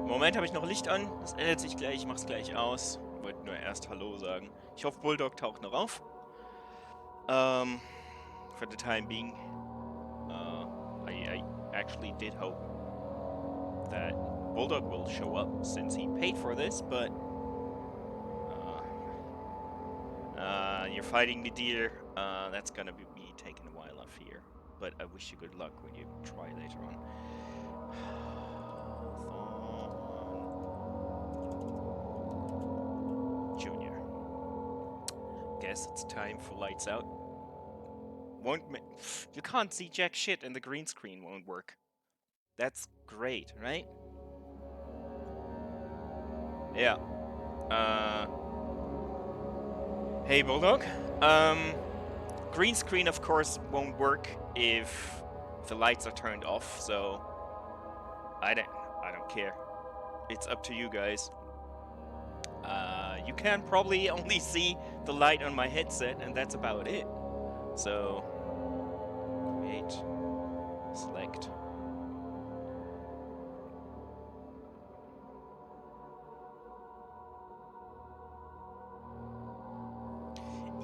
Moment, habe ich noch Licht an? Das ändert sich gleich, ich mach's gleich aus. Ich wollte nur erst Hallo sagen. Ich hoffe, Bulldog taucht noch auf. For the time being. I actually did hope that Bulldog will show up since he paid for this, but you're fighting the deer. That's gonna be taking a while off here. But I wish you good luck when you try later on. Thorn Junior. Guess it's time for lights out. You can't see jack shit and the green screen won't work. That's great, right? Yeah. Hey Bulldog. Green screen of course won't work if the lights are turned off, so I don't care. It's up to you guys. You can probably only see the light on my headset and that's about it. So create, select.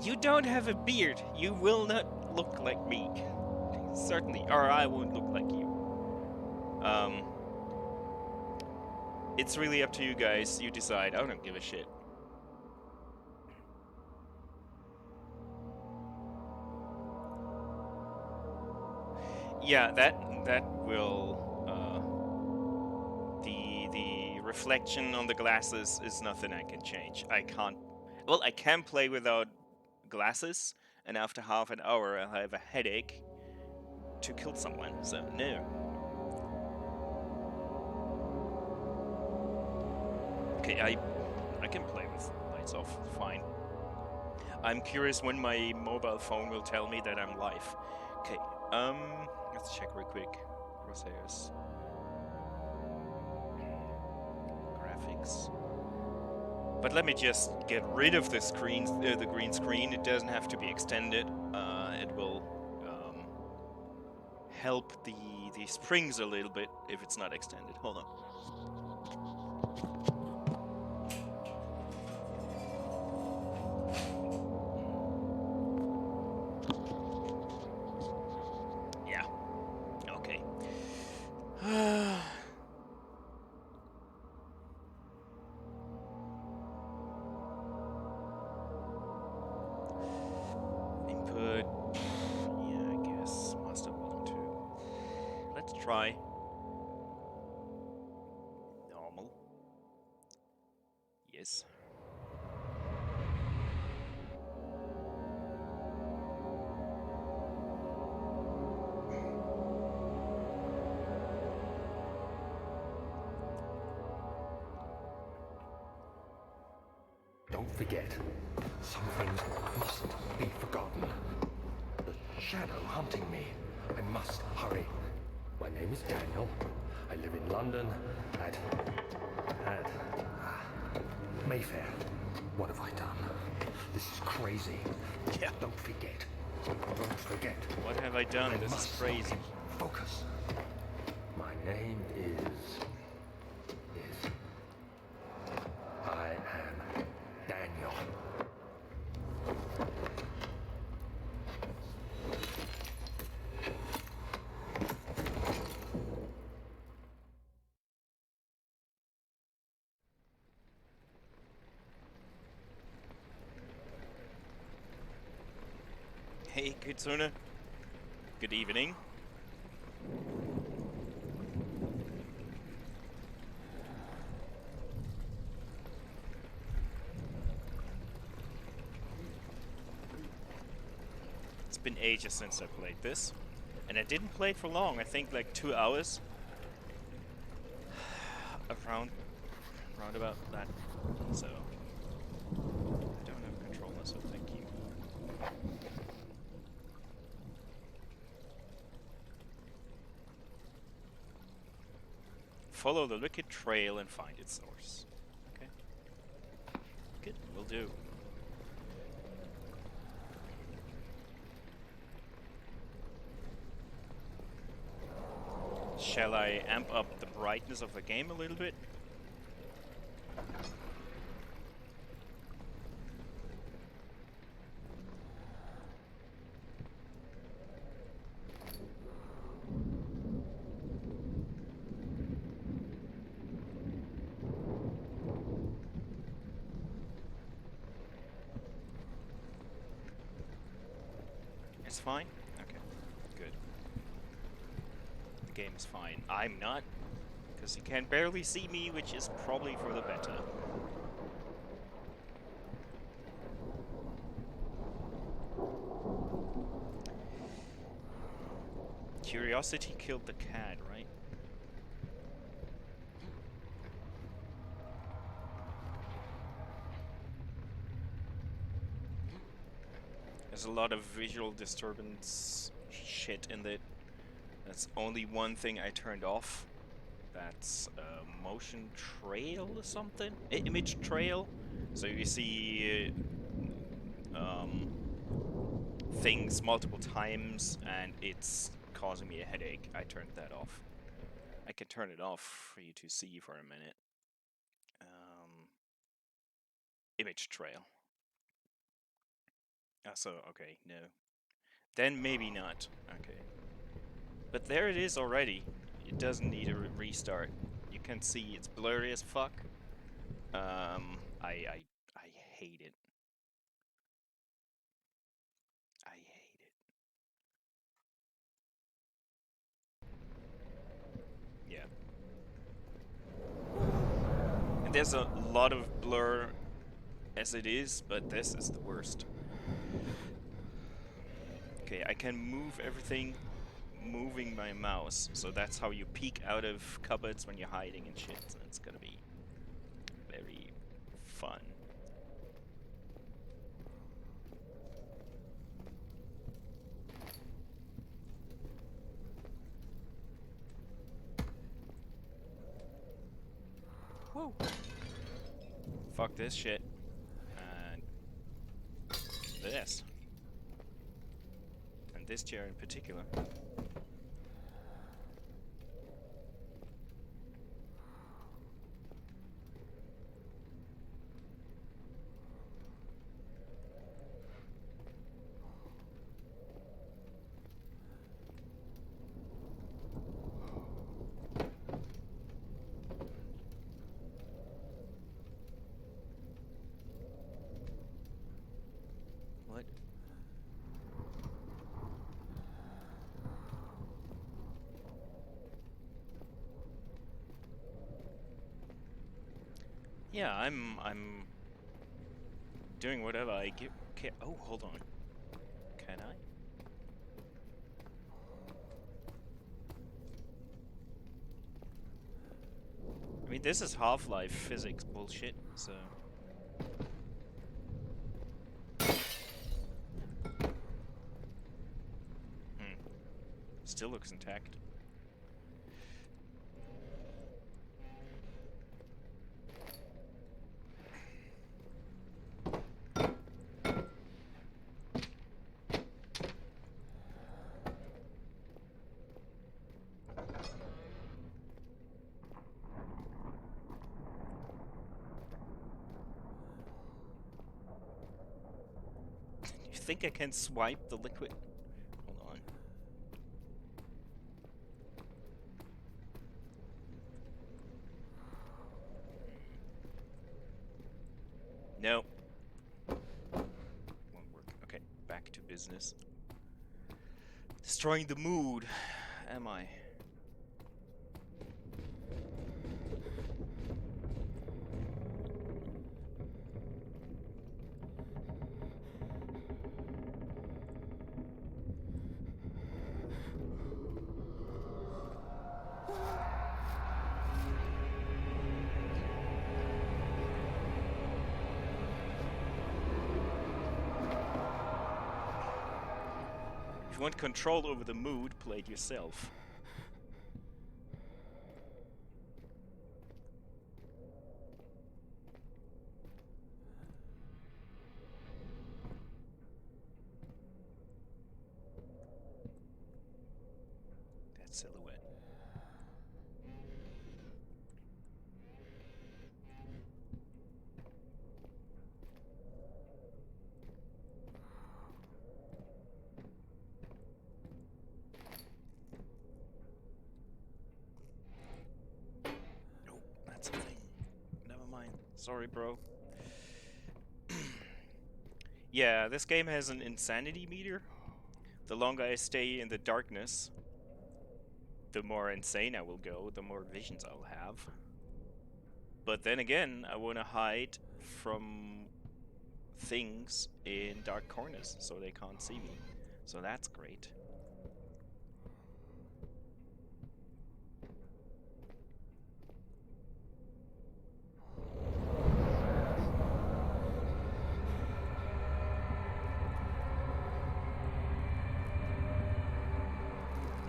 You don't have a beard. You will not look like me. Certainly. Or I won't look like you. It's really up to you guys. You decide. I don't give a shit. Yeah, that will the reflection on the glasses is nothing I can change. I can't. Well, I can play without glasses, and after half an hour I'll have a headache to kill someone. So no. Okay, I can play with lights off. Fine. I'm curious when my mobile phone will tell me that I'm live. Okay. Let's check real quick. Crosshairs. Graphics. But let me just get rid of the screen, the green screen. It doesn't have to be extended. It will help the springs a little bit if it's not extended. Hold on. Try normal. Yes. Don't forget, some things mustn't be forgotten. The shadow hunting me. I must hurry. My name is Daniel. I live in London at Mayfair. What have I done? This is crazy. Yeah. Don't forget. Don't forget. What have I done? This is crazy. Focus. My name is... I am Daniel. Hey, Kitsune. Good evening. It's been ages since I played this. And I didn't play it for long. I think like 2 hours. Around about that. So I don't have a controller, so thank you. Follow the liquid trail and find its source. Okay. Good, will do. Shall I amp up the brightness of the game a little bit? It's fine? Okay, good. The game is fine. I'm not, because you can barely see me, which is probably for the better. Curiosity killed the cat, right? There's a lot of visual disturbance shit in it. That's only one thing I turned off. That's motion trail or something? Image trail. So you see things multiple times and it's causing me a headache. I turned that off. I can turn it off for you to see for a minute. Image trail. So, okay, no. Then maybe not. Okay. But there it is already. It doesn't need a restart. You can see it's blurry as fuck. I hate it. I hate it. Yeah. And there's a lot of blur as it is, but this is the worst. Okay, I can move everything moving my mouse, so that's how you peek out of cupboards when you're hiding and shit. So it's gonna be very fun. Woo! Fuck this shit. And this. And this chair in particular. What? Yeah, I'm doing whatever I give. Oh, hold on. Can I? I mean, this is Half-Life physics bullshit, so. Still looks intact. You think I can swipe the liquid? Hold on. No. Won't work. Okay, back to business. Destroying the mood. Am I? If you want control over the mood, play it yourself. That silhouette. Sorry, bro. Yeah, this game has an insanity meter. The longer I stay in the darkness, the more insane I will go, the more visions I'll have. But then again, I want to hide from things in dark corners so they can't see me. So that's great.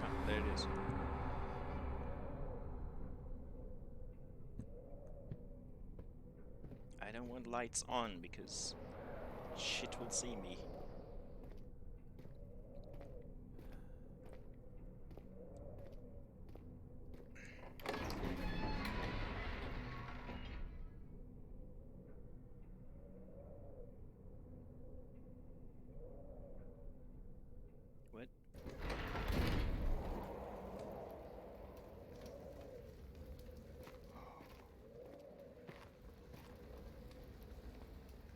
Ah, there it is. I don't want lights on because shit will see me. What?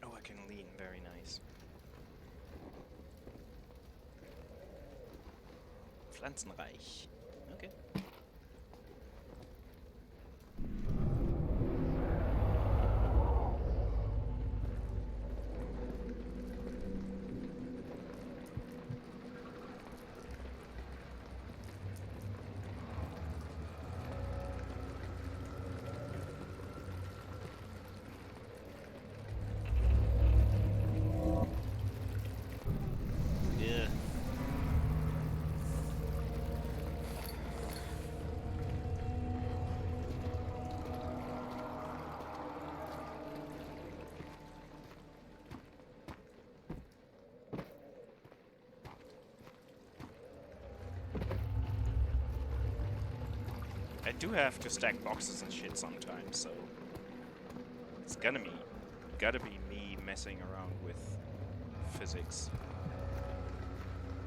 Oh, I can lean. Very nice. Pflanzenreich. Okay. Yeah. I do have to stack boxes and shit sometimes, so it's gotta be me messing around with physics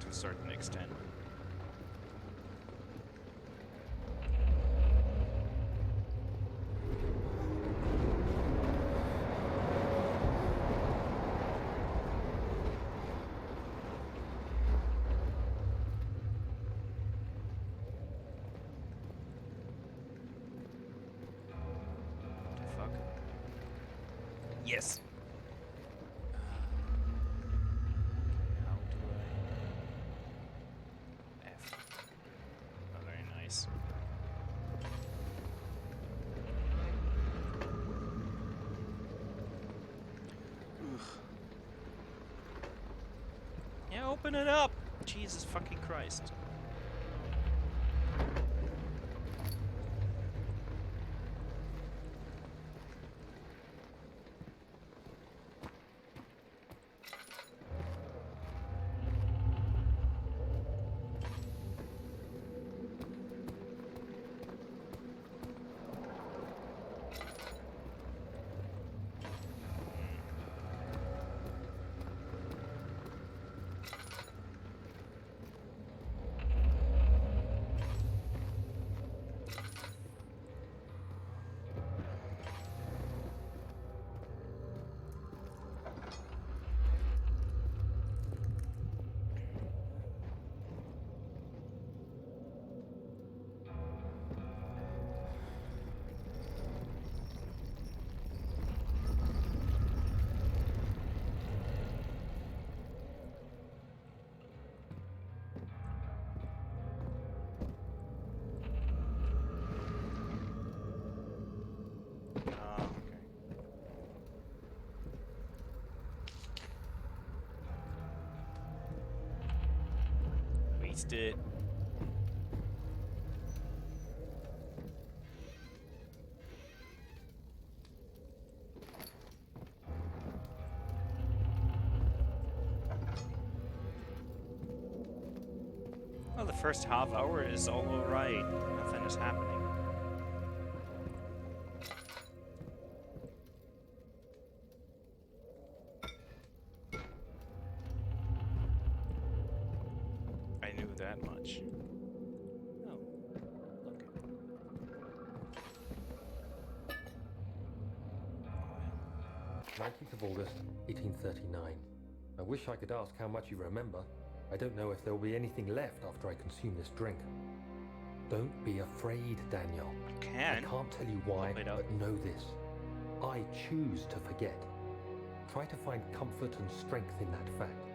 to a certain extent. What the fuck? Yes. How do I F? Oh, very nice. Yeah, open it up! Jesus fucking Christ. Wasted. Well, the first half hour is all alright. Nothing is happening. I knew that much. Oh, look. Oh, 19th of August, 1839. I wish I could ask how much you remember. I don't know if there will be anything left after I consume this drink. Don't be afraid, Daniel. I I can. can't tell you why, Pop it up. but know this. I choose to forget. Try to find comfort and strength in that fact.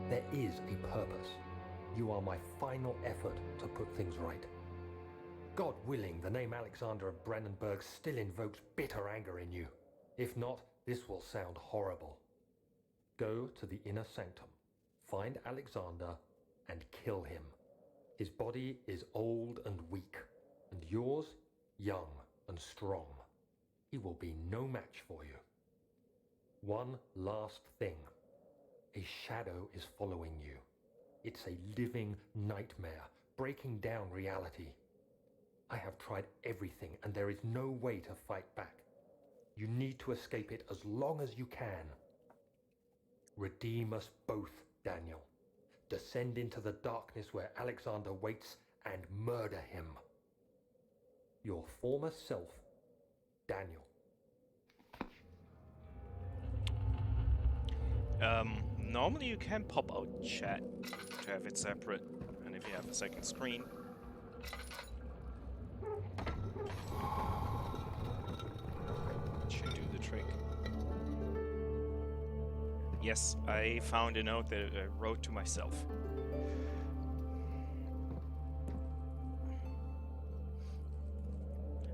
There is a purpose. You are my final effort to put things right. God willing, the name Alexander of Brandenburg still invokes bitter anger in you. If not, this will sound horrible. Go to the inner sanctum, find Alexander, and kill him. His body is old and weak, and yours young and strong. He will be no match for you. One last thing. A shadow is following you. It's a living nightmare, breaking down reality. I have tried everything, and there is no way to fight back. You need to escape it as long as you can. Redeem us both, Daniel. Descend into the darkness where Alexander waits and murder him. Your former self, Daniel. Normally you can pop out chat to have it separate, and if you have a second screen. It should do the trick. Yes, I found a note that I wrote to myself.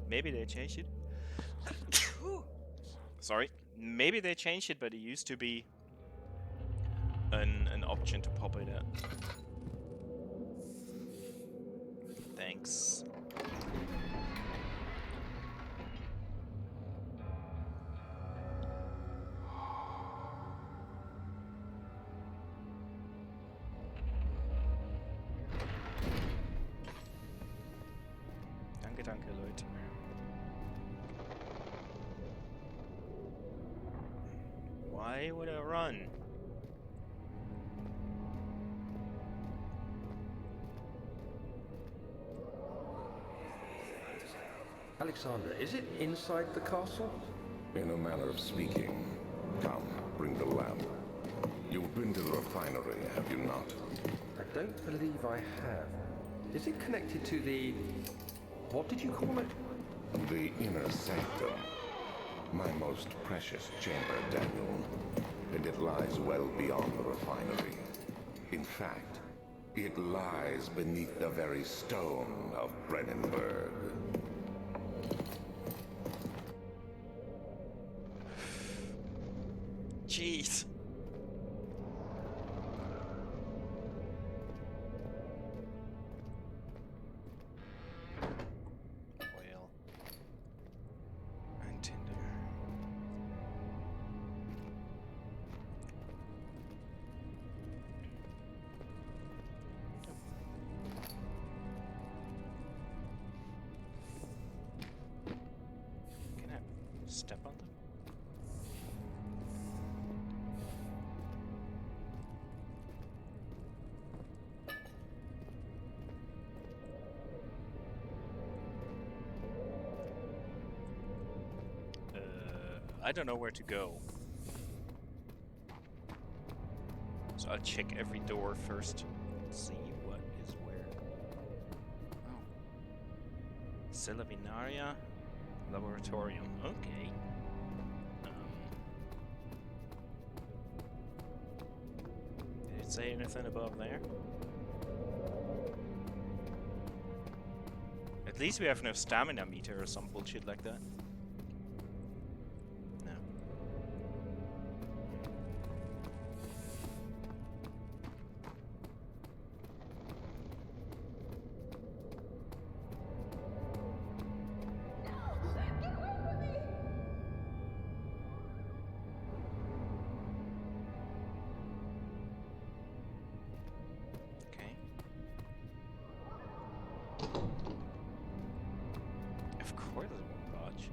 Maybe they changed it. Sorry. Maybe they changed it, but it used to be an option to pop it out. Thanks. Danke, danke, Leute. Why would I run? Alexander, is it inside the castle? In a manner of speaking. Come, bring the lamp. You've been to the refinery, have you not? I don't believe I have. Is it connected to the... what did you call it? The inner sanctum. My most precious chamber, Daniel. And it lies well beyond the refinery. In fact, it lies beneath the very stone of Brennenburg. Jeez. Oil. And tinder. Can I step on them? I don't know where to go. So I'll check every door first. See what is where. Oh. Cella Binaria Laboratorium. Okay. Did it say anything above there? At least we have no stamina meter or some bullshit like that. No. Okay. Of course it won't budge.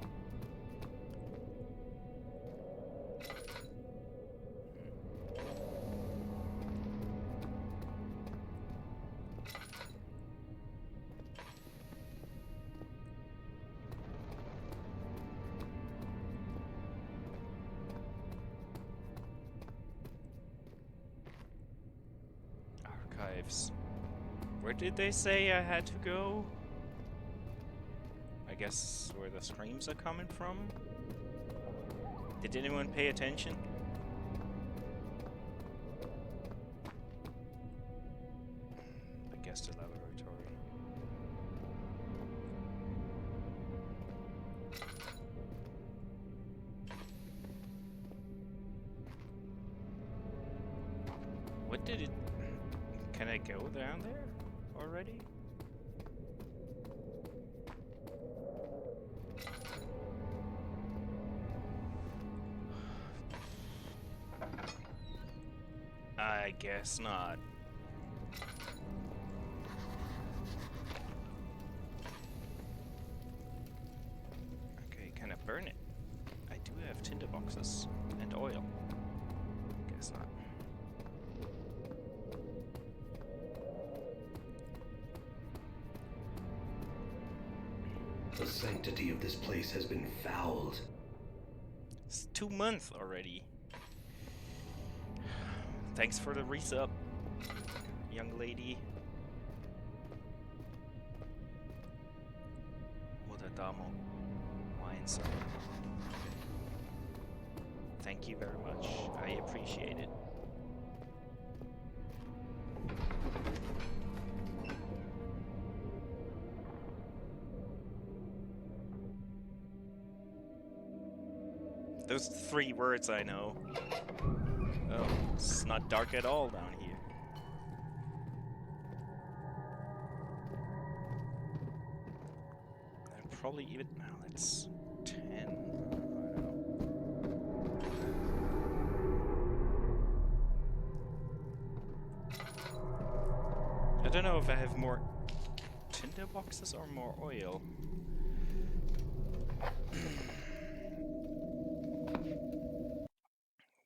archives. Where did they say I had to go? I guess where the screams are coming from? Did anyone pay attention? I guess the laboratory. What did it... Can I go down there already? I guess not. Okay, can I burn it? I do have tinder boxes and oil. Guess not. The sanctity of this place has been fouled. It's 2 months already. Thanks for the resub, young lady. Mutter Damo. Wine sub. Thank you very much. I appreciate it. Those 3 words I know. Oh, it's not dark at all down here. And probably even... No, that's 10. I don't know. I don't know if I have more tinder boxes or more oil.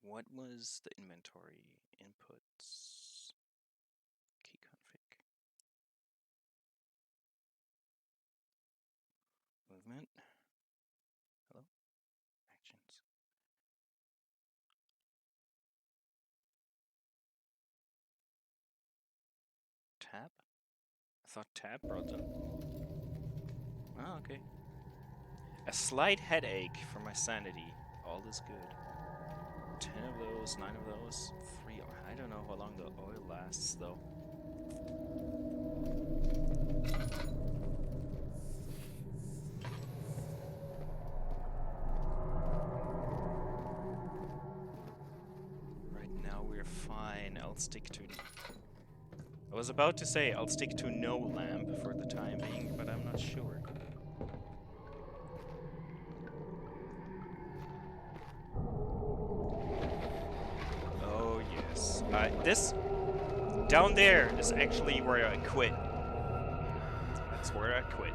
What was the inventory inputs? Key config. Movement. Hello? Actions. Tab? I thought tab brought them. Oh, okay. A slight headache for my sanity. All is good. 10 of those, 9 of those, 3. I don't know how long the oil lasts, though. Right now we're fine. I'll stick to... I was about to say I'll stick to no lamp for the time being, but I'm not sure. This down there is actually where I quit. That's where I quit.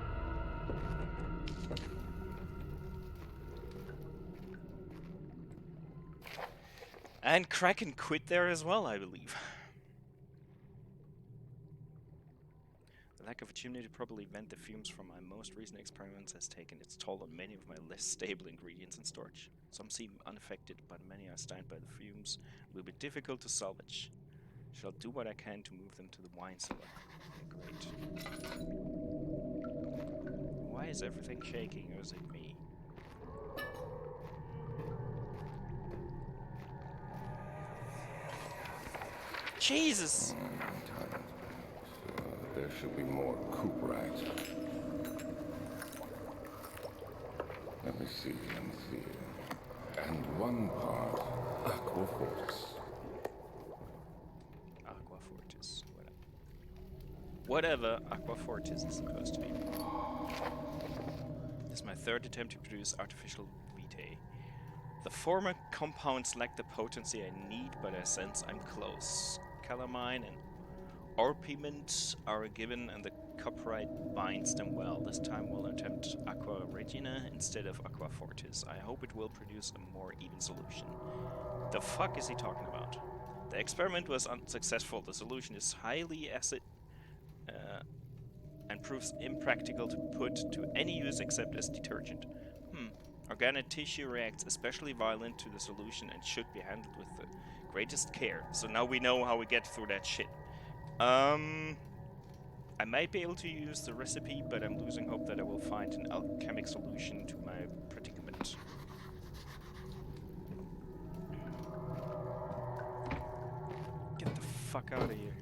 And Kraken quit there as well, I believe. The lack of a chimney to properly vent the fumes from my most recent experiments has taken its toll on many of my less stable ingredients in storage. Some seem unaffected, but many are stained by the fumes. It will be difficult to salvage. Shall do what I can to move them to the wine cellar. Great. Why is everything shaking, or is it me? Jesus! There should be more cooperite. Let me see. And 1 part aquafortis. Aquafortis, whatever Aquafortis is supposed to be. This is my 3rd attempt to produce artificial vitae. The former compounds lack the potency I need, but I sense I'm close. Calamine and orpiment are given, and the copyright binds them well. This time we'll attempt Aqua Regina instead of Aquafortis. I hope it will produce a more even solution. The fuck is he talking about? The experiment was unsuccessful. The solution is highly acid and proves impractical to put to any use except as detergent. Organic tissue reacts especially violent to the solution and should be handled with the greatest care. So now we know how we get through that shit. I might be able to use the recipe, but I'm losing hope that I will find an alchemic solution to my predicament. Get the fuck out of here.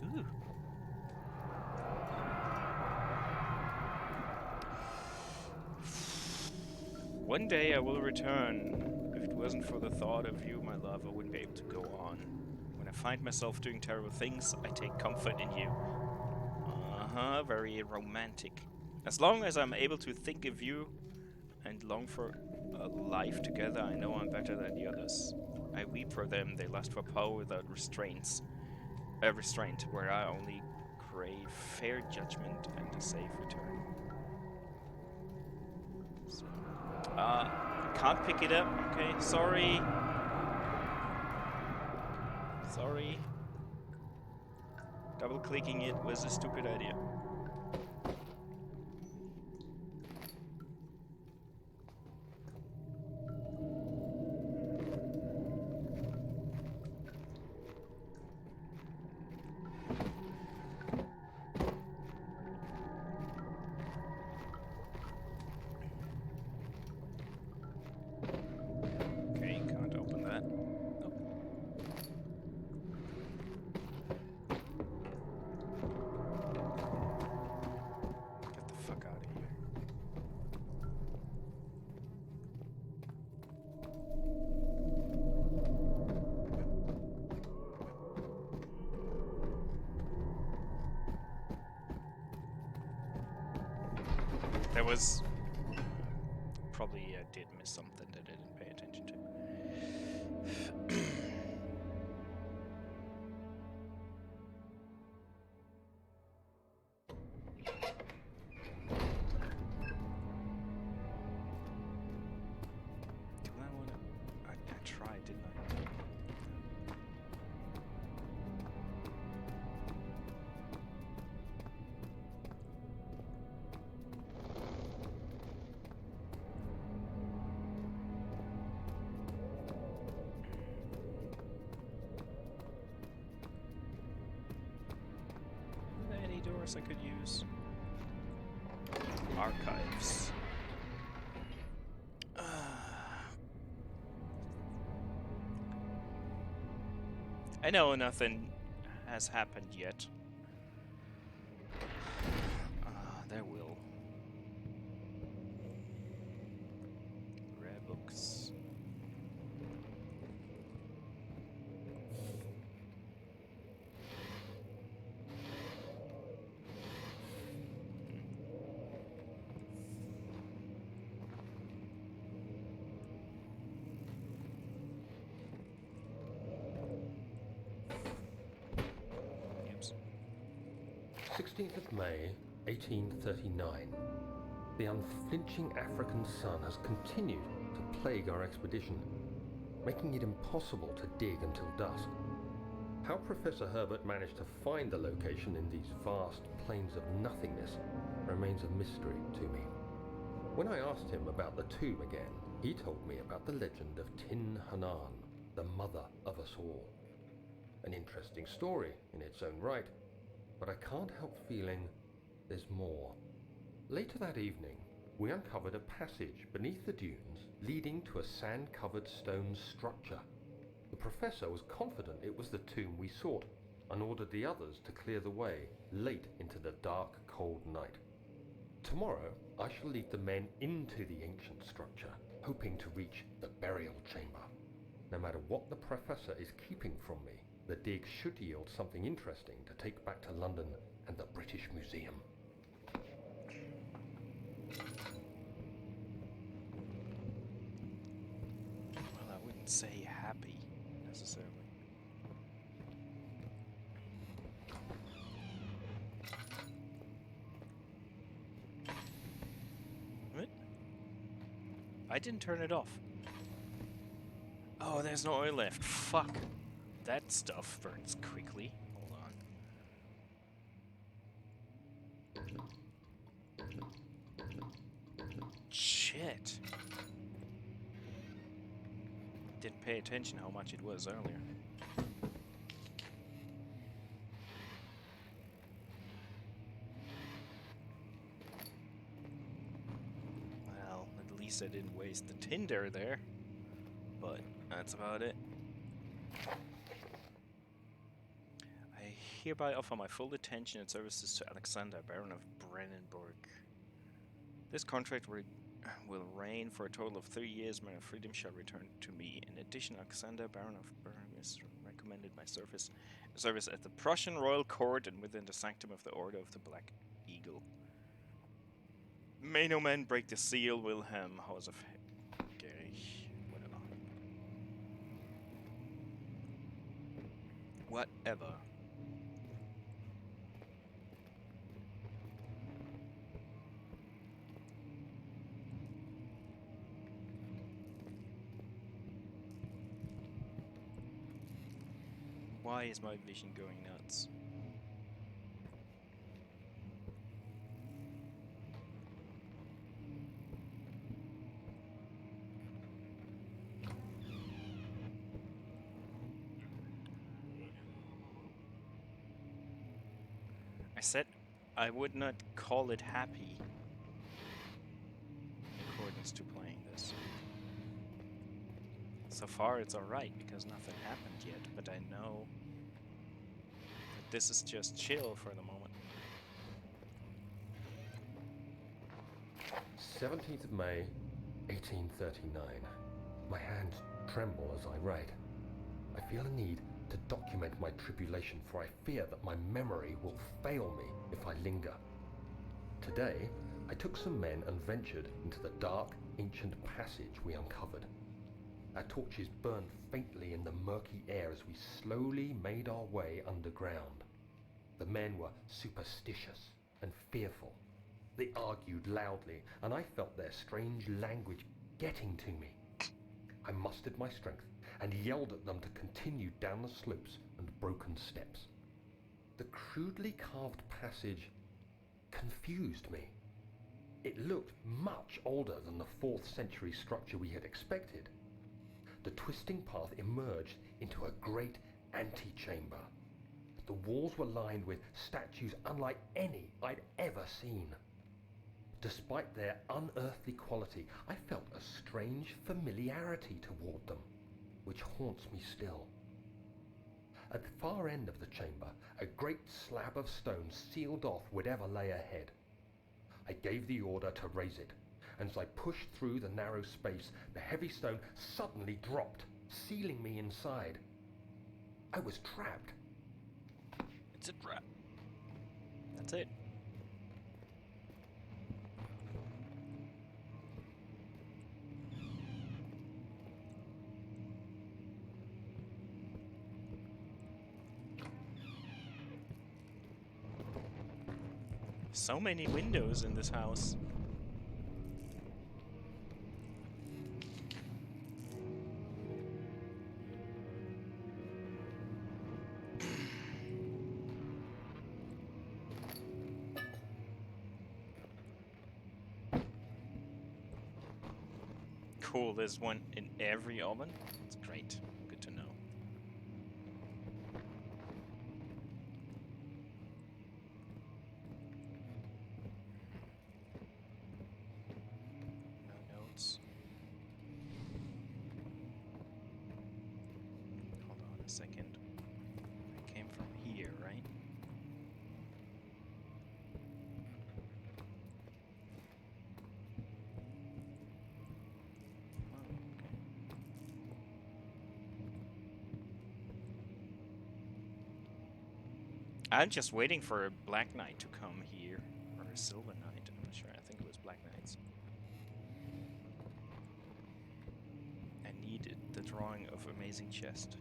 Ooh. One day I will return. If it wasn't for the thought of you, my love, I wouldn't be able to go on. When I find myself doing terrible things, I take comfort in you. Uh-huh, very romantic. As long as I'm able to think of you and long for a life together, I know I'm better than the others. I weep for them, they lust for power without restraint, where I only crave fair judgment and a safe return. So, can't pick it up, okay, sorry. Sorry. Double clicking it was a stupid idea. Okay, can't open that. Nope. Get the fuck out of here. There was... Probably did miss something that I didn't pay attention to. Do I want to... I tried, didn't I? Are there any doors I could use? Archives. I know nothing has happened yet. There will. Rare books. Yep. 16th of May, 1839. The unflinching African sun has continued to plague our expedition, making it impossible to dig until dusk. How Professor Herbert managed to find the location in these vast plains of nothingness remains a mystery to me. When I asked him about the tomb again, he told me about the legend of Tin Hanan, the mother of us all. An interesting story in its own right, but I can't help feeling there's more. Later that evening, we uncovered a passage beneath the dunes leading to a sand-covered stone structure. The professor was confident it was the tomb we sought and ordered the others to clear the way late into the dark, cold night. Tomorrow, I shall lead the men into the ancient structure, hoping to reach the burial chamber. No matter what the professor is keeping from me, the dig should yield something interesting to take back to London and the British Museum. Well, I wouldn't say happy, necessarily. What? I didn't turn it off. Oh, there's no oil left. Fuck. That stuff burns quickly. Hold Shit. Didn't pay attention how much it was earlier. Well, at least I didn't waste the tinder there. But that's about it. I hereby offer my full attention and services to Alexander, Baron of Brennenburg. This contract will reign for a total of 3 years. My freedom shall return to me. In addition, Alexander, Baron of Bern, is recommended my service at the Prussian Royal Court and within the sanctum of the Order of the Black Eagle. May no man break the seal, Wilhelm, House of Gerich. Whatever. Why is my vision going nuts? I said I would not call it happy in accordance to playing this. So far it's alright because nothing happened yet, but I know that this is just chill for the moment. 17th of May, 1839. My hands tremble as I write. I feel a need to document my tribulation, for I fear that my memory will fail me if I linger. Today, I took some men and ventured into the dark, ancient passage we uncovered. Our torches burned faintly in the murky air as we slowly made our way underground. The men were superstitious and fearful. They argued loudly, and I felt their strange language getting to me. I mustered my strength and yelled at them to continue down the slopes and broken steps. The crudely carved passage confused me. It looked much older than the 4th century structure we had expected. The twisting path emerged into a great antechamber. The walls were lined with statues unlike any I'd ever seen. Despite their unearthly quality, I felt a strange familiarity toward them, which haunts me still. At the far end of the chamber, a great slab of stone sealed off whatever lay ahead. I gave the order to raise it, and as I pushed through the narrow space, the heavy stone suddenly dropped, sealing me inside. I was trapped. It's a trap. That's it. So many windows in this house. Cool, there's one in every oven. It's great. Good to know. No notes. Hold on a second. I came from here, right? I'm just waiting for a Black Knight to come here. Or a Silver Knight, I'm not sure. I think it was Black Knights. I needed the drawing of Amazing Chest.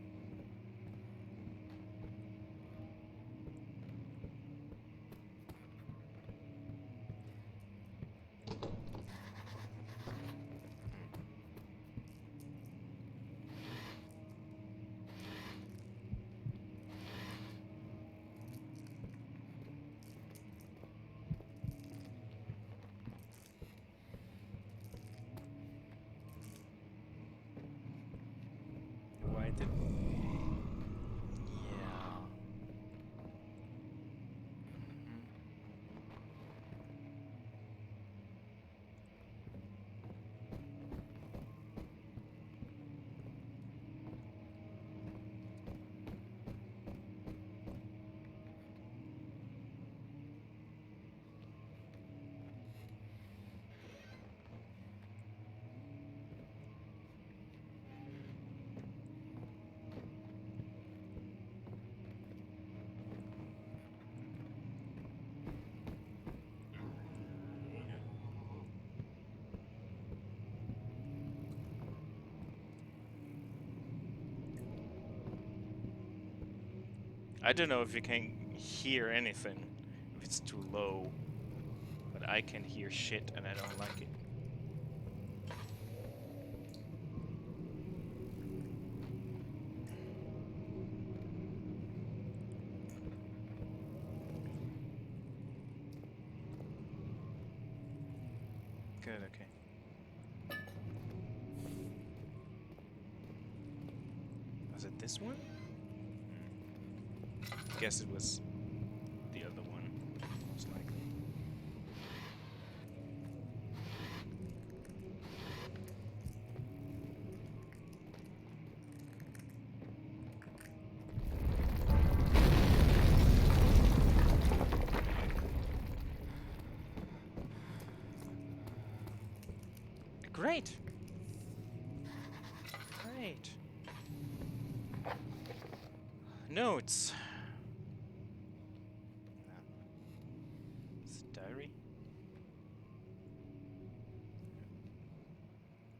Yeah. I don't know if you can hear anything, if it's too low, but I can hear shit and I don't like it. Good, okay. Was it this one? Guess it was the other one, most likely. Great! Great. Notes. It's a diary.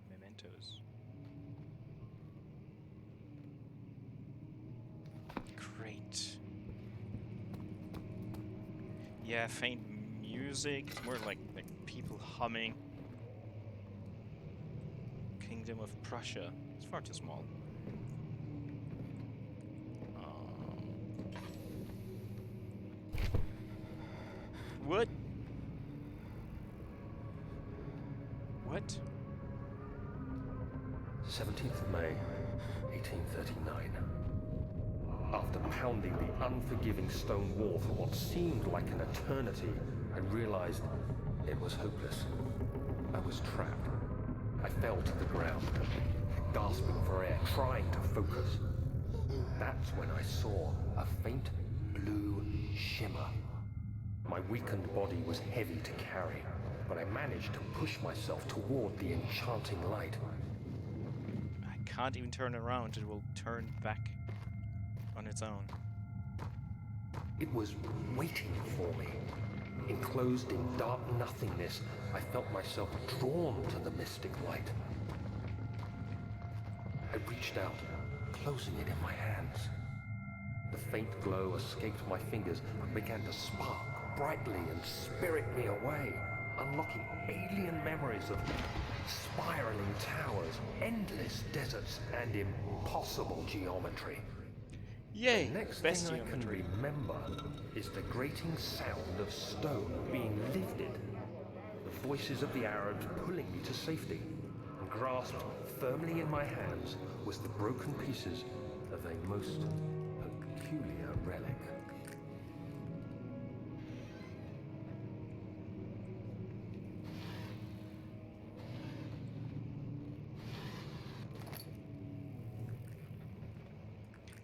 Mementos. Great. Yeah, faint music. It's more like people humming. Kingdom of Prussia. It's far too small. What? What? 17th of May, 1839. After pounding the unforgiving stone wall for what seemed like an eternity, I realized it was hopeless. I was trapped. I fell to the ground, gasping for air, trying to focus. That's when I saw a faint blue shimmer. My weakened body was heavy to carry, but I managed to push myself toward the enchanting light. I can't even turn around. It will turn back on its own. It was waiting for me. Enclosed in dark nothingness, I felt myself drawn to the mystic light. I reached out, closing it in my hands. The faint glow escaped my fingers and began to spark brightly and spirit me away, unlocking alien memories of spiraling towers, endless deserts, and impossible geometry. Yay! The next Best thing I can geometry. remember is the grating sound of stone being lifted, the voices of the Arabs pulling me to safety, and grasped firmly in my hands was the broken pieces of a most peculiar relic.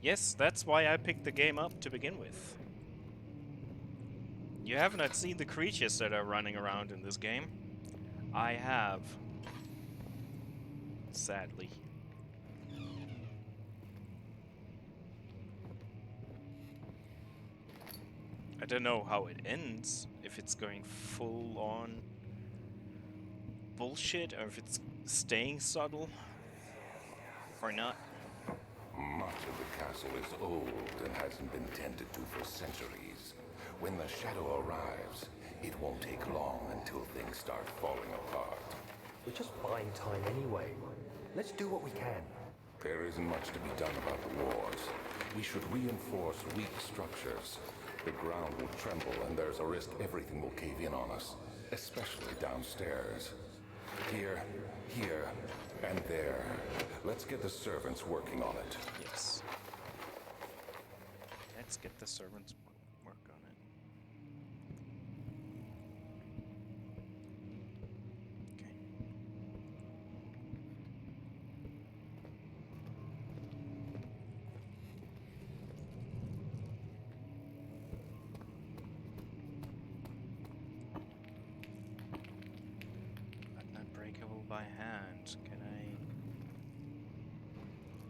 Yes, that's why I picked the game up to begin with. You have not seen the creatures that are running around in this game. I have. Sadly. I don't know how it ends, if it's going full on bullshit, or if it's staying subtle, or not. Much of the castle is old and hasn't been tended to for centuries. When the shadow arrives, it won't take long until things start falling apart. We're just buying time anyway. Let's do what we can. There isn't much to be done about the wars. We should reinforce weak structures. The ground will tremble and there's a risk everything will cave in on us, especially downstairs. Here, and there. Let's get the servants working on it. Yes. Let's get the servants work on it. Okay. But not breakable by hand. Can I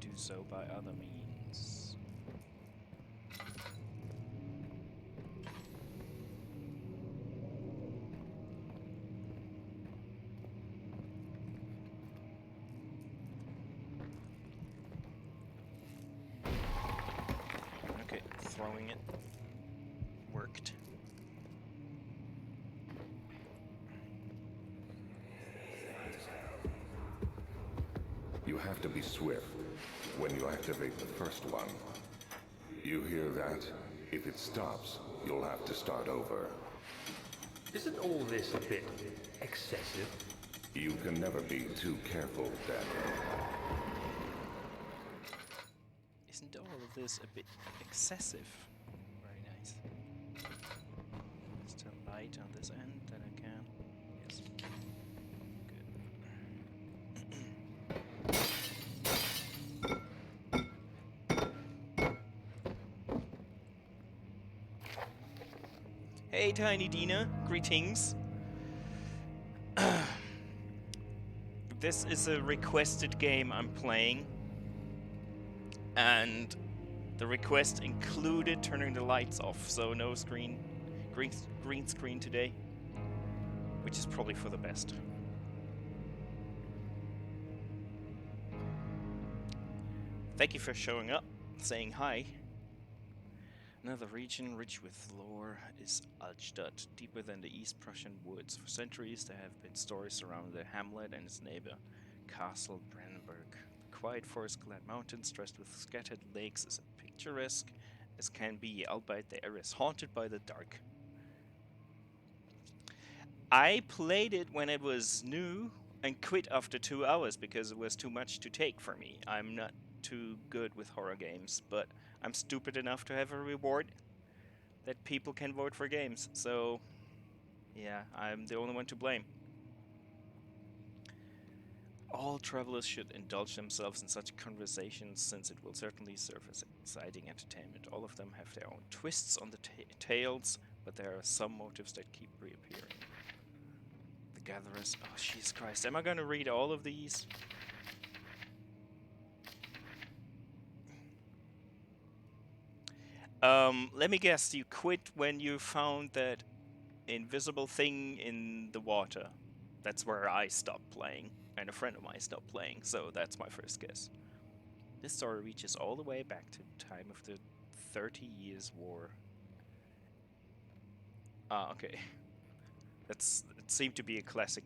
do so by other means? Okay, throwing it worked. You have to be swift when you activate the first one. You hear that? If it stops, you'll have to start over. Isn't all this a bit excessive? You can never be too careful, Daniel. Isn't all of this a bit excessive? Very nice. Still light on this end that I can. Yes. Good. Hey, Tiny Dina. Greetings. This is a requested game I'm playing. And the request included turning the lights off, so no green screen today, which is probably for the best. Thank you for showing up, saying hi. Another region rich with lore is Altstadt, deeper than the East Prussian woods. For centuries there have been stories surrounding the hamlet and its neighbor, Castle Brennenburg. The quiet forest-clad mountains dressed with scattered lakes is as picturesque as can be, albeit the area is haunted by the dark. I played it when it was new and quit after 2 hours because it was too much to take for me. I'm not too good with horror games, but I'm stupid enough to have a reward that people can vote for games. So, yeah, I'm the only one to blame. All travelers should indulge themselves in such conversations, since it will certainly serve as exciting entertainment. All of them have their own twists on the tales, but there are some motives that keep reappearing. The Gatherers. Oh, Jesus Christ. Am I going to read all of these? Let me guess. You quit when you found that invisible thing in the water. That's where I stopped playing, and a friend of mine stopped playing, so that's my first guess. This story reaches all the way back to the time of the 30 Years' War. Ah, okay. It seemed to be a classic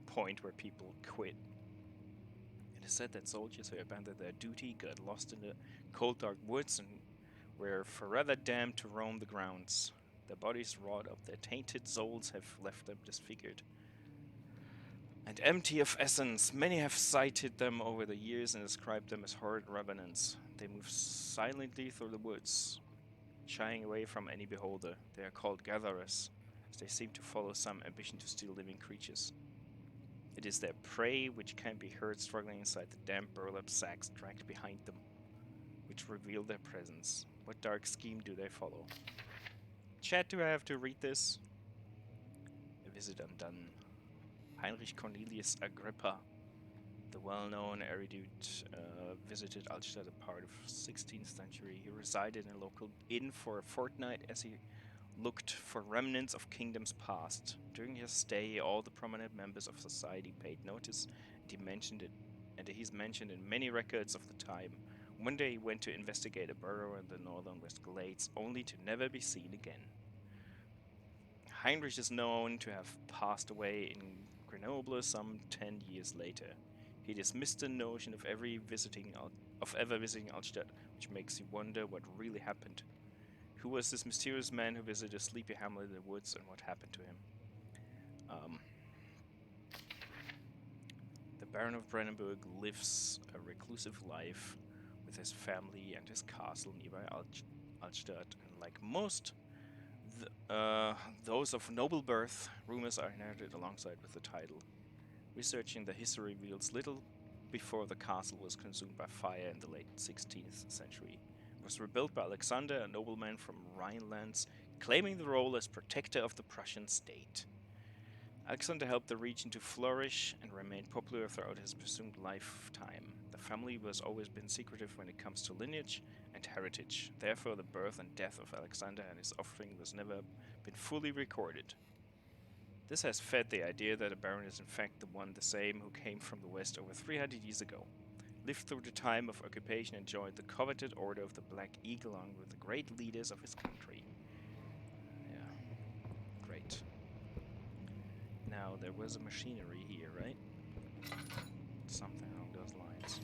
point where people quit. It is said that soldiers who abandoned their duty got lost in the cold dark woods and were forever damned to roam the grounds. Their bodies rot up, their tainted souls have left them disfigured and empty of essence. Many have cited them over the years and described them as horrid revenants. They move silently through the woods, shying away from any beholder. They are called gatherers, as they seem to follow some ambition to steal living creatures. It is their prey which can be heard struggling inside the damp burlap sacks dragged behind them, which reveal their presence. What dark scheme do they follow? Chat, do I have to read this? A visit undone. Heinrich Cornelius Agrippa, the well-known erudite, visited Altstadt a part of 16th century. He resided in a local inn for a fortnight as he looked for remnants of kingdoms past. During his stay, all the prominent members of society paid notice, and he's mentioned in many records of the time. One day he went to investigate a burrow in the northern West Glades, only to never be seen again. Heinrich is known to have passed away in Grenoble some 10 years later. He dismissed the notion of ever visiting Altstadt, which makes you wonder what really happened. Who was this mysterious man who visited a sleepy hamlet in the woods, and what happened to him? The Baron of Brennenburg lives a reclusive life with his family and his castle nearby Altstadt, and like most those of noble birth, rumors are inherited alongside with the title. Researching the history reveals little before the castle was consumed by fire in the late 16th century. It was rebuilt by Alexander, a nobleman from Rhinelands, claiming the role as protector of the Prussian state. Alexander helped the region to flourish and remained popular throughout his presumed lifetime. The family has always been secretive when it comes to lineage and heritage. Therefore, the birth and death of Alexander and his offspring was never been fully recorded. This has fed the idea that a baron is in fact the same who came from the west over 300 years ago, lived through the time of occupation and joined the coveted Order of the Black Eagle along with the great leaders of his country. Yeah, great. Now, there was a machinery here, right? Something along those lines.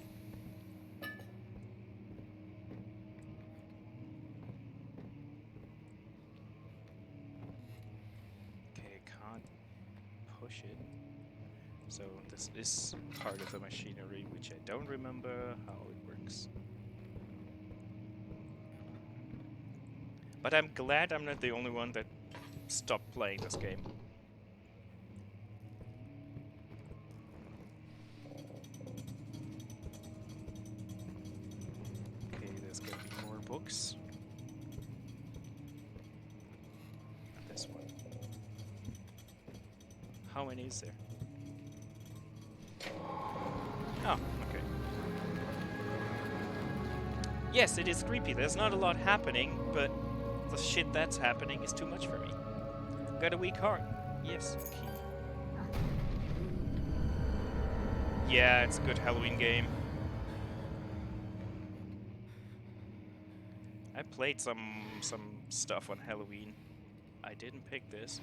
Okay, I can't push it. So this is part of the machinery, which I don't remember how it works. But I'm glad I'm not the only one that stopped playing this game. Okay, there's gonna be more books. And this one. How many is there? Oh, okay. Yes, it is creepy. There's not a lot happening, but the shit that's happening is too much for me. Got a weak heart. Yes, key. Yeah, it's a good Halloween game. I played some stuff on Halloween. I didn't pick this.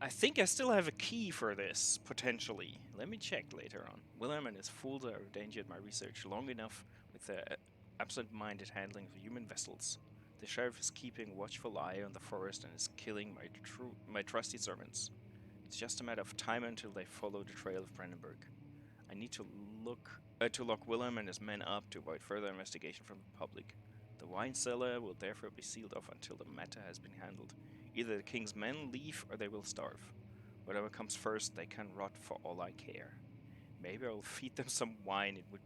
I think I still have a key for this, potentially. Let me check later on. William and his fools have endangered my research long enough with their absent-minded handling of human vessels. The sheriff is keeping a watchful eye on the forest and is killing my trusty servants. It's just a matter of time until they follow the trail of Brandenburg. I need to lock William and his men up to avoid further investigation from the public. The wine cellar will therefore be sealed off until the matter has been handled. Either the king's men leave or they will starve. Whatever comes first, they can rot for all I care. Maybe I'll feed them some wine. It would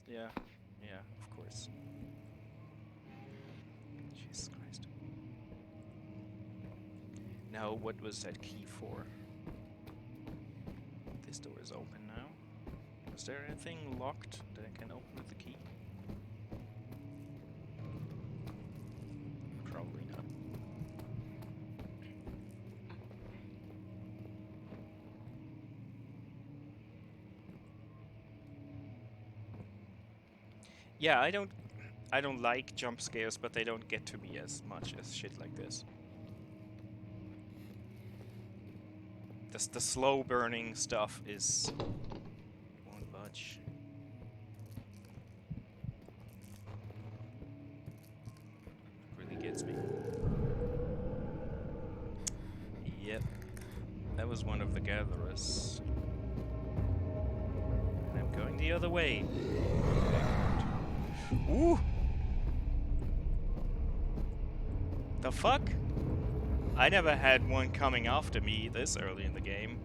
yeah, of course. Jesus Christ. Now, what was that key for? This door is open now. Is there anything locked that I can open with the key? Probably not. Yeah, I don't like jump scares, but they don't get to me as much as shit like this. The slow burning stuff won't budge. Really gets me. Yep. That was one of the gatherers. And I'm going the other way. Ooh! The fuck? I never had one coming after me this early in the game.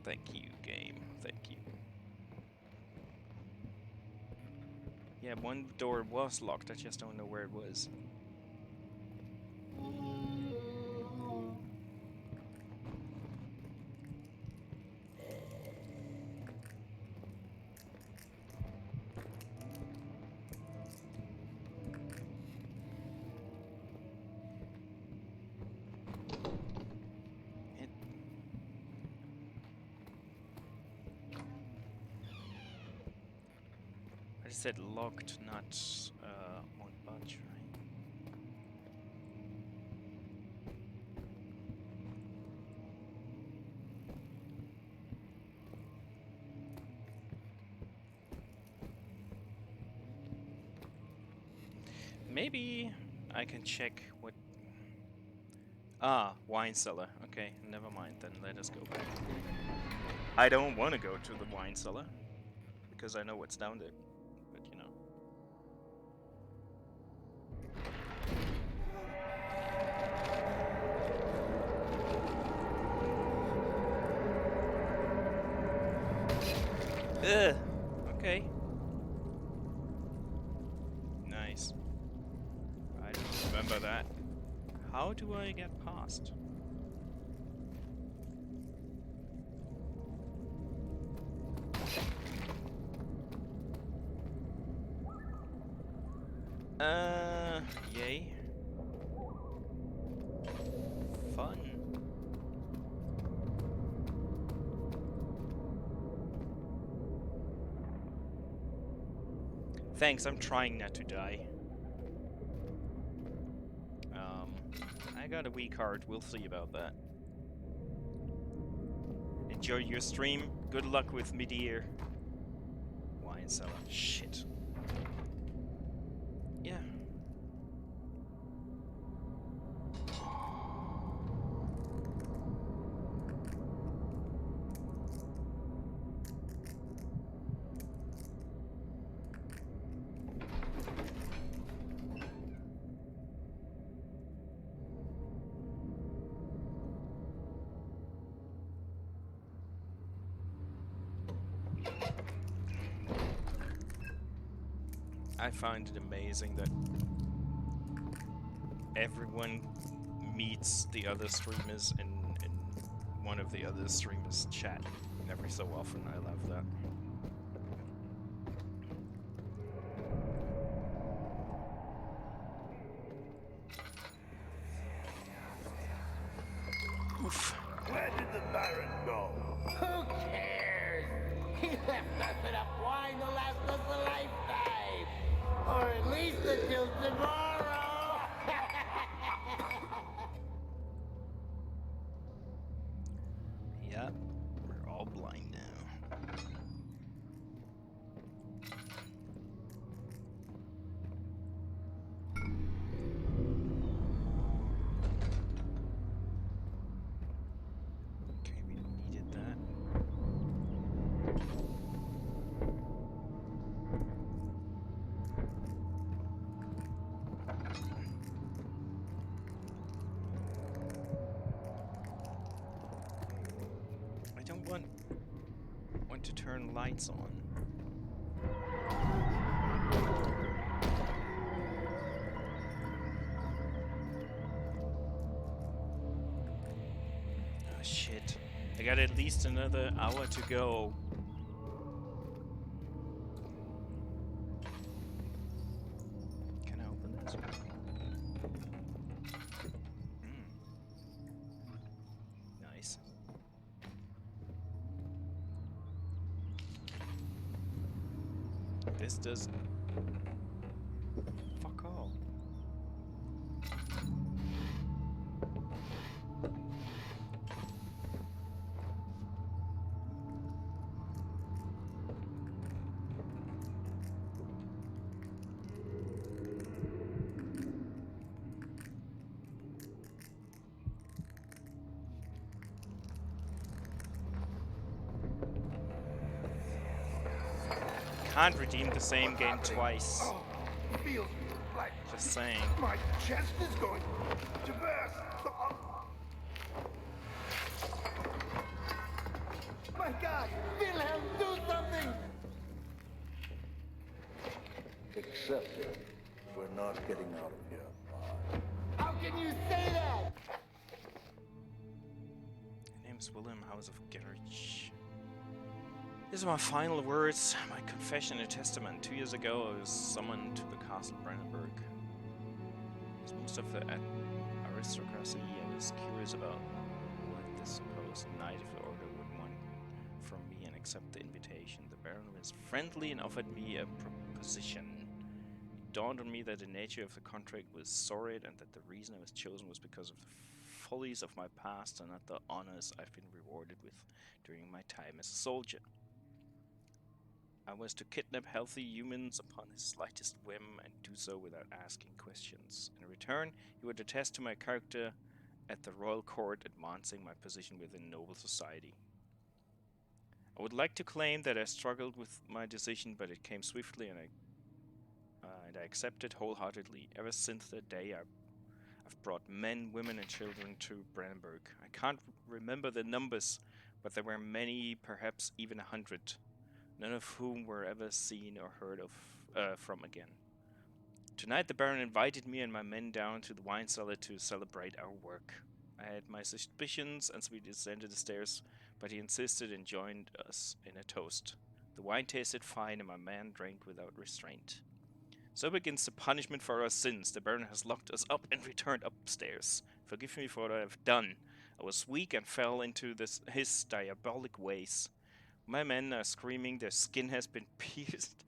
Thank you, game. Thank you. Yeah, one door was locked, I just don't know where it was. I just said locked, not won't budge, right? Maybe I can check what Ah, wine cellar. Okay, never mind then. Let us go back. I don't want to go to the wine cellar because I know what's down there. But you know. Ugh. Okay. Nice. I don't remember that. How do I get past? Yay. Fun. Thanks, I'm trying not to die. I got a weak heart, we'll see about that. Enjoy your stream, good luck with mid-year. Wine cellar, shit. Yeah. I find it amazing that everyone meets the other streamers in one of the other streamers' chat every so often. I love that. Oof. Where did the Baron go? Who cares? He left us enough wine to last us a lifetime. Or at least until tomorrow. Yep, we're all blind now. Okay, we needed that. I don't want to turn lights on. Oh shit. I got at least another hour to go. Can I open this? Nice. This does fuck all. Can't redeem the same game twice. Oh, feels like Just saying. my chest is going to burst. Oh, My God, Wilhelm, do something! Accept it. We're not getting out of here. How can you say that? My name's William House of Gerich. These are my final words, my confession and testament. 2 years ago, I was summoned to the castle Brandenburg. As most of the aristocracy, I was curious about what the supposed knight of the order would want from me and accept the invitation. The Baron was friendly and offered me a proposition. It dawned on me that the nature of the contract was sordid and that the reason I was chosen was because of the follies of my past and not the honors I've been rewarded with during my time as a soldier. I was to kidnap healthy humans upon his slightest whim and do so without asking questions. In return, he would attest to my character at the royal court, advancing my position within noble society. I would like to claim that I struggled with my decision, but it came swiftly, and I accept it wholeheartedly. Ever since that day, I've brought men, women, and children to Brandenburg. I can't remember the numbers, but there were many, perhaps even 100, none of whom were ever seen or heard of from again. Tonight the Baron invited me and my men down to the wine cellar to celebrate our work. I had my suspicions as we descended the stairs, but he insisted and joined us in a toast. The wine tasted fine and my men drank without restraint. So begins the punishment for our sins. The Baron has locked us up and returned upstairs. Forgive me for what I have done. I was weak and fell into his diabolic ways. My men are screaming, their skin has been pierced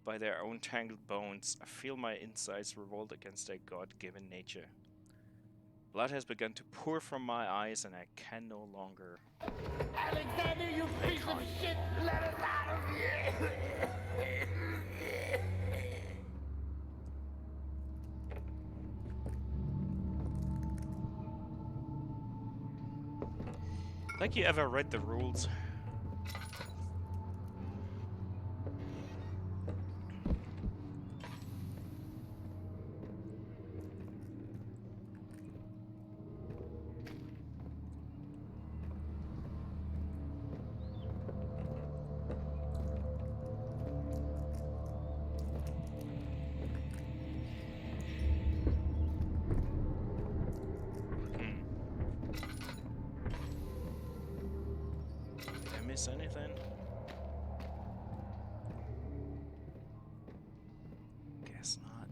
by their own tangled bones. I feel my insides revolt against their God-given nature. Blood has begun to pour from my eyes and I can no longer. Alexander, you piece of shit! Let us out of here! Like you ever read the rules? Did I miss anything? Guess not.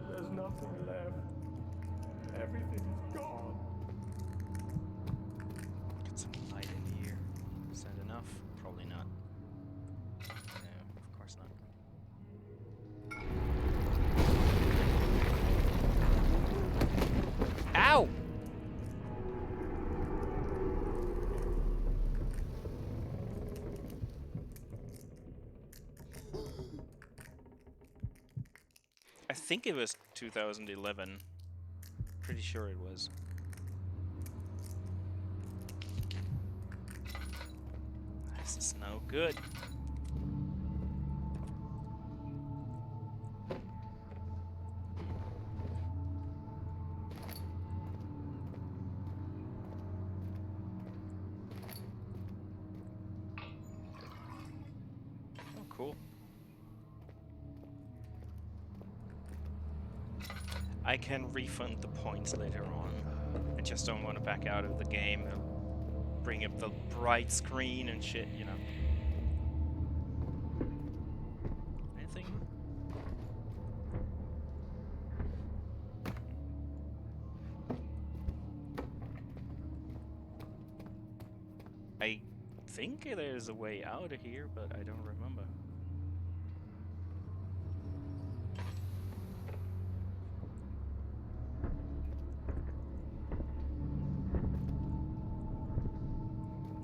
There's nothing left. Everything's gone. Get some light in here. Is that enough? Probably not. No, of course not. Ow! I think it was 2011. Pretty sure it was. This is no good. Oh, cool. I can refund the points later on. I just don't want to back out of the game. It'll bring up the bright screen and shit, you know. Anything? I think there's a way out of here, but I don't remember.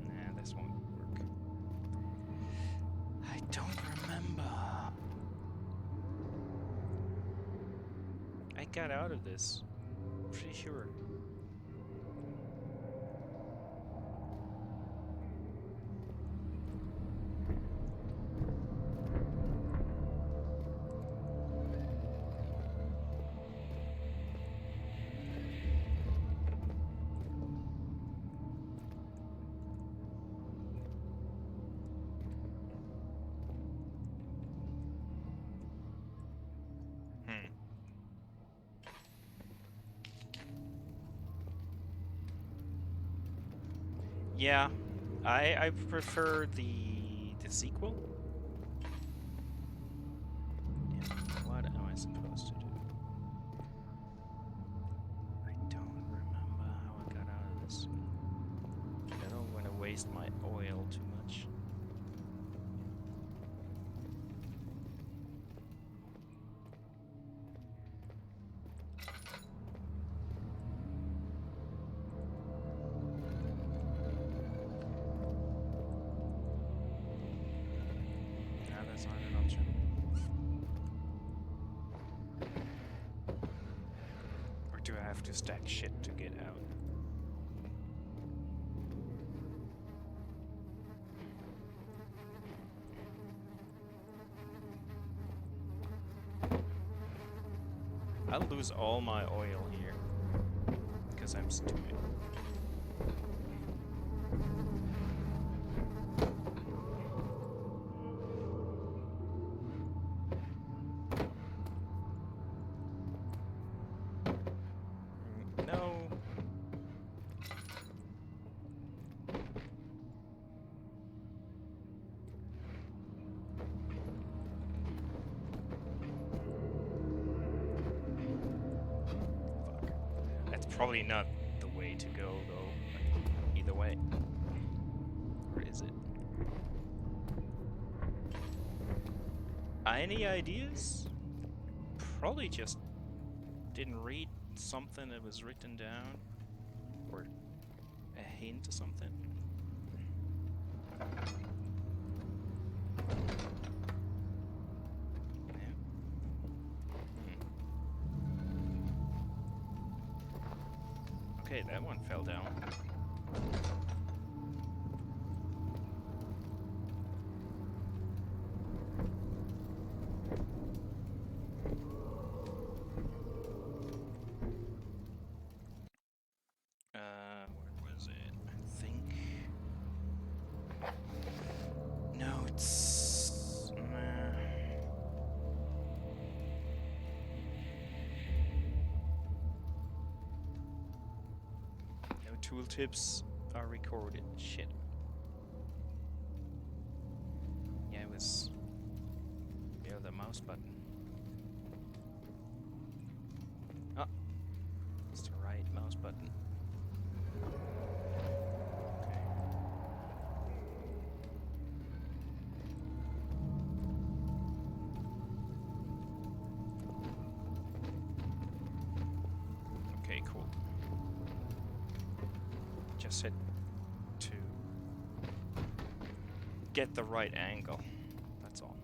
Nah, this won't work. I don't remember. I got out of this. Pretty sure. Yeah, I prefer the sequel. Yeah, what am I supposed to do? I don't remember how I got out of this. I don't want to waste my oil too much. have to stack shit to get out. I'll lose all my oil here because I'm stupid. No. Fuck. That's probably not the way to go, though. Either way. Or is it? Any ideas? Probably just didn't read something that was written down. Or a hint or something. Yeah. Okay, that one fell down. Where was it? I think. No, it's. No tooltips are recorded. Shit. Yeah, it was. Yeah, the mouse button. Ah, it's the right mouse button. Okay. Okay, cool. Just had to get the right angle. That's all.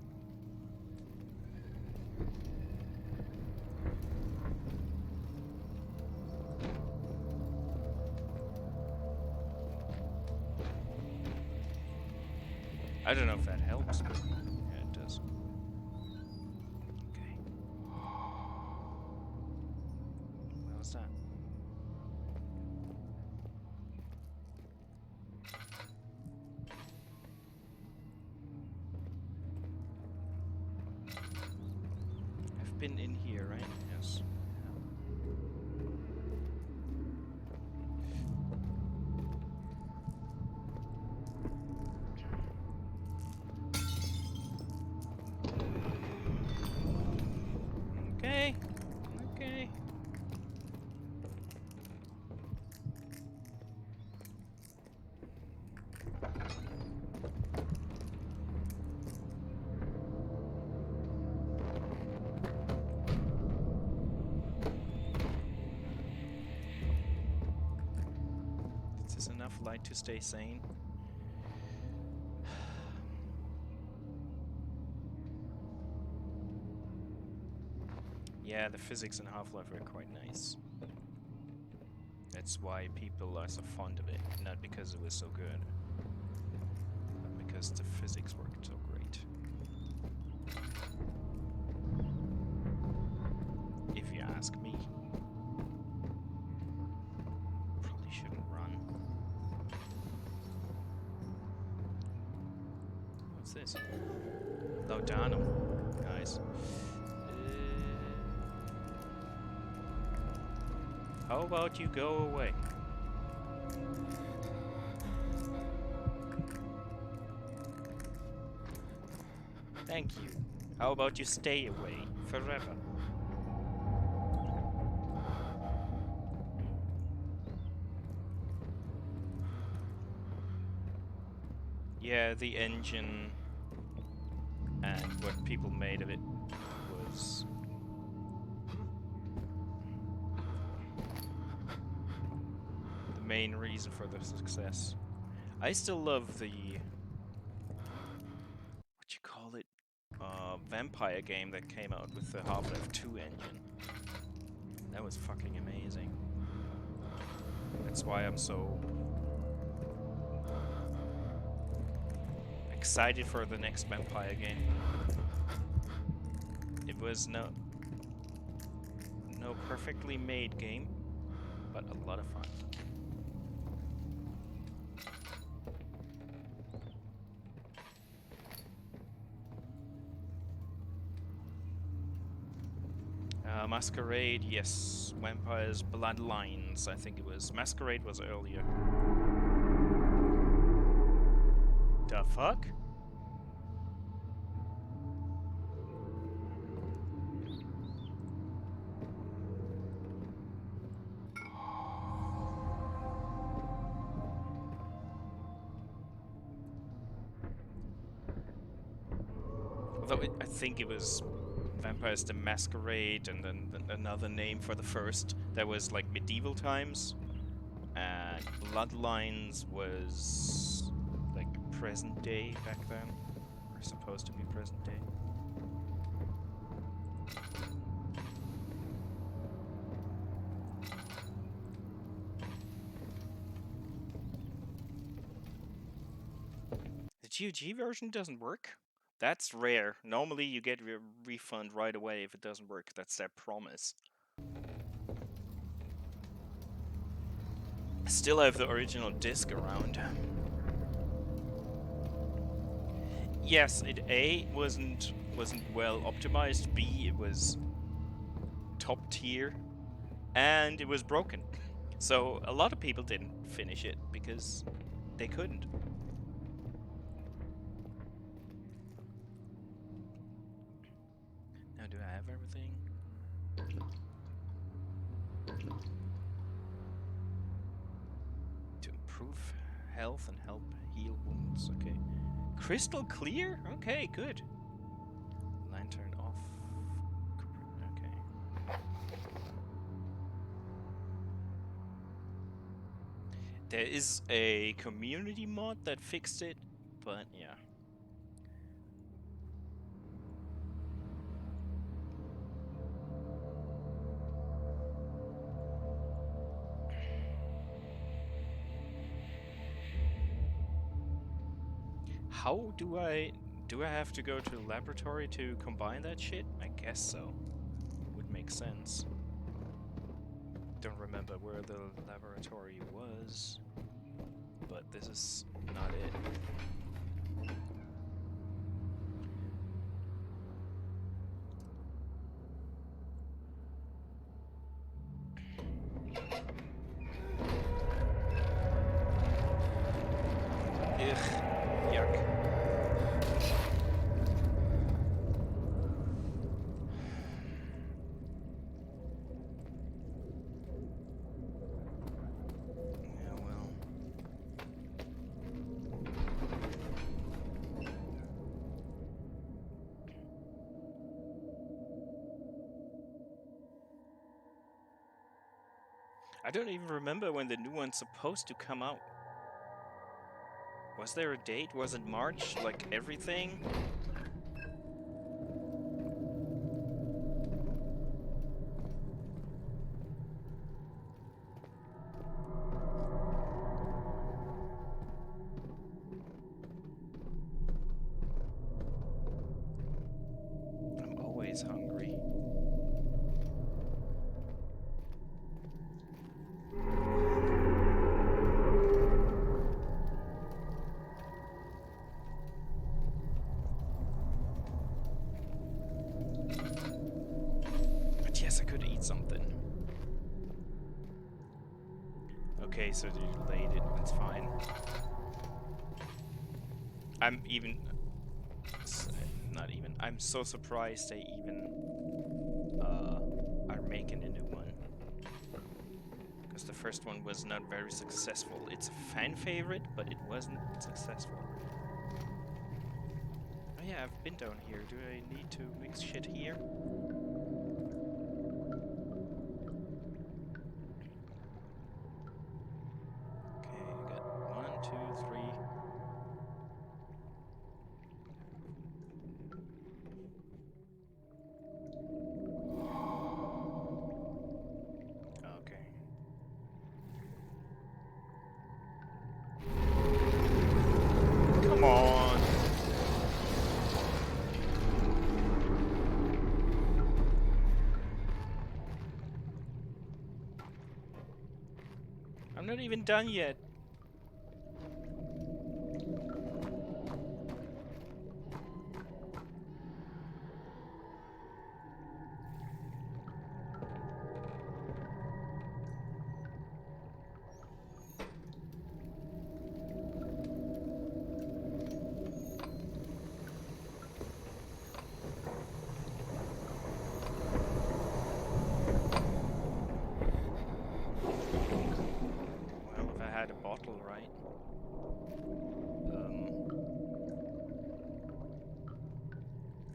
I don't know if that helps, but yeah, it does. Okay. What was that? I've been in here, right? Yes. Okay. Okay. Is this enough light to stay sane? Yeah, the physics in Half-Life are quite nice. That's why people are so fond of it, not because it was so good, but because the physics worked so great. If you ask me. Probably shouldn't run. What's this? Laudanum. Nice. How about you go away? Thank you. How about you stay away forever? Yeah, the engine and what people made of it was the main reason for the success. I still love the what you call it, vampire game that came out with the Half-Life 2 engine. That was fucking amazing. That's why I'm so excited for the next vampire game. It was no perfectly made game, but a lot of fun. Masquerade, yes. Vampires Bloodlines, I think it was. Masquerade was earlier. The fuck? Although I think it was Vampires the Masquerade, and then another name for the first that was like medieval times, and Bloodlines was like present day back then, or supposed to be present day. The GOG version doesn't work? That's rare. Normally you get a refund right away if it doesn't work. That's their promise. I still have the original disc around. Yes, it A wasn't well optimized, B it was top tier, and it was broken. So a lot of people didn't finish it because they couldn't. Now do I have everything? To improve health and help heal wounds, okay. Crystal clear? Okay, good. Lantern off. Okay. There is a community mod that fixed it, but yeah. How do I have to go to the laboratory to combine that shit? I guess so. Would make sense. Don't remember where the laboratory was, but this is not it. Ugh, yuck. Yeah, well. I don't even remember when the new one's supposed to come out. Was there a date? Was it March? Like everything? I'm always hungry. But yes, I could eat something. Okay, so they delayed it. That's fine. I'm even... Not even. I'm so surprised they even are making a new one. Because the first one was not very successful. It's a fan favorite, but it wasn't successful. Oh yeah, I've been down here. Do I need to mix shit here? Okay, I got 1, 2, 3. even done yet.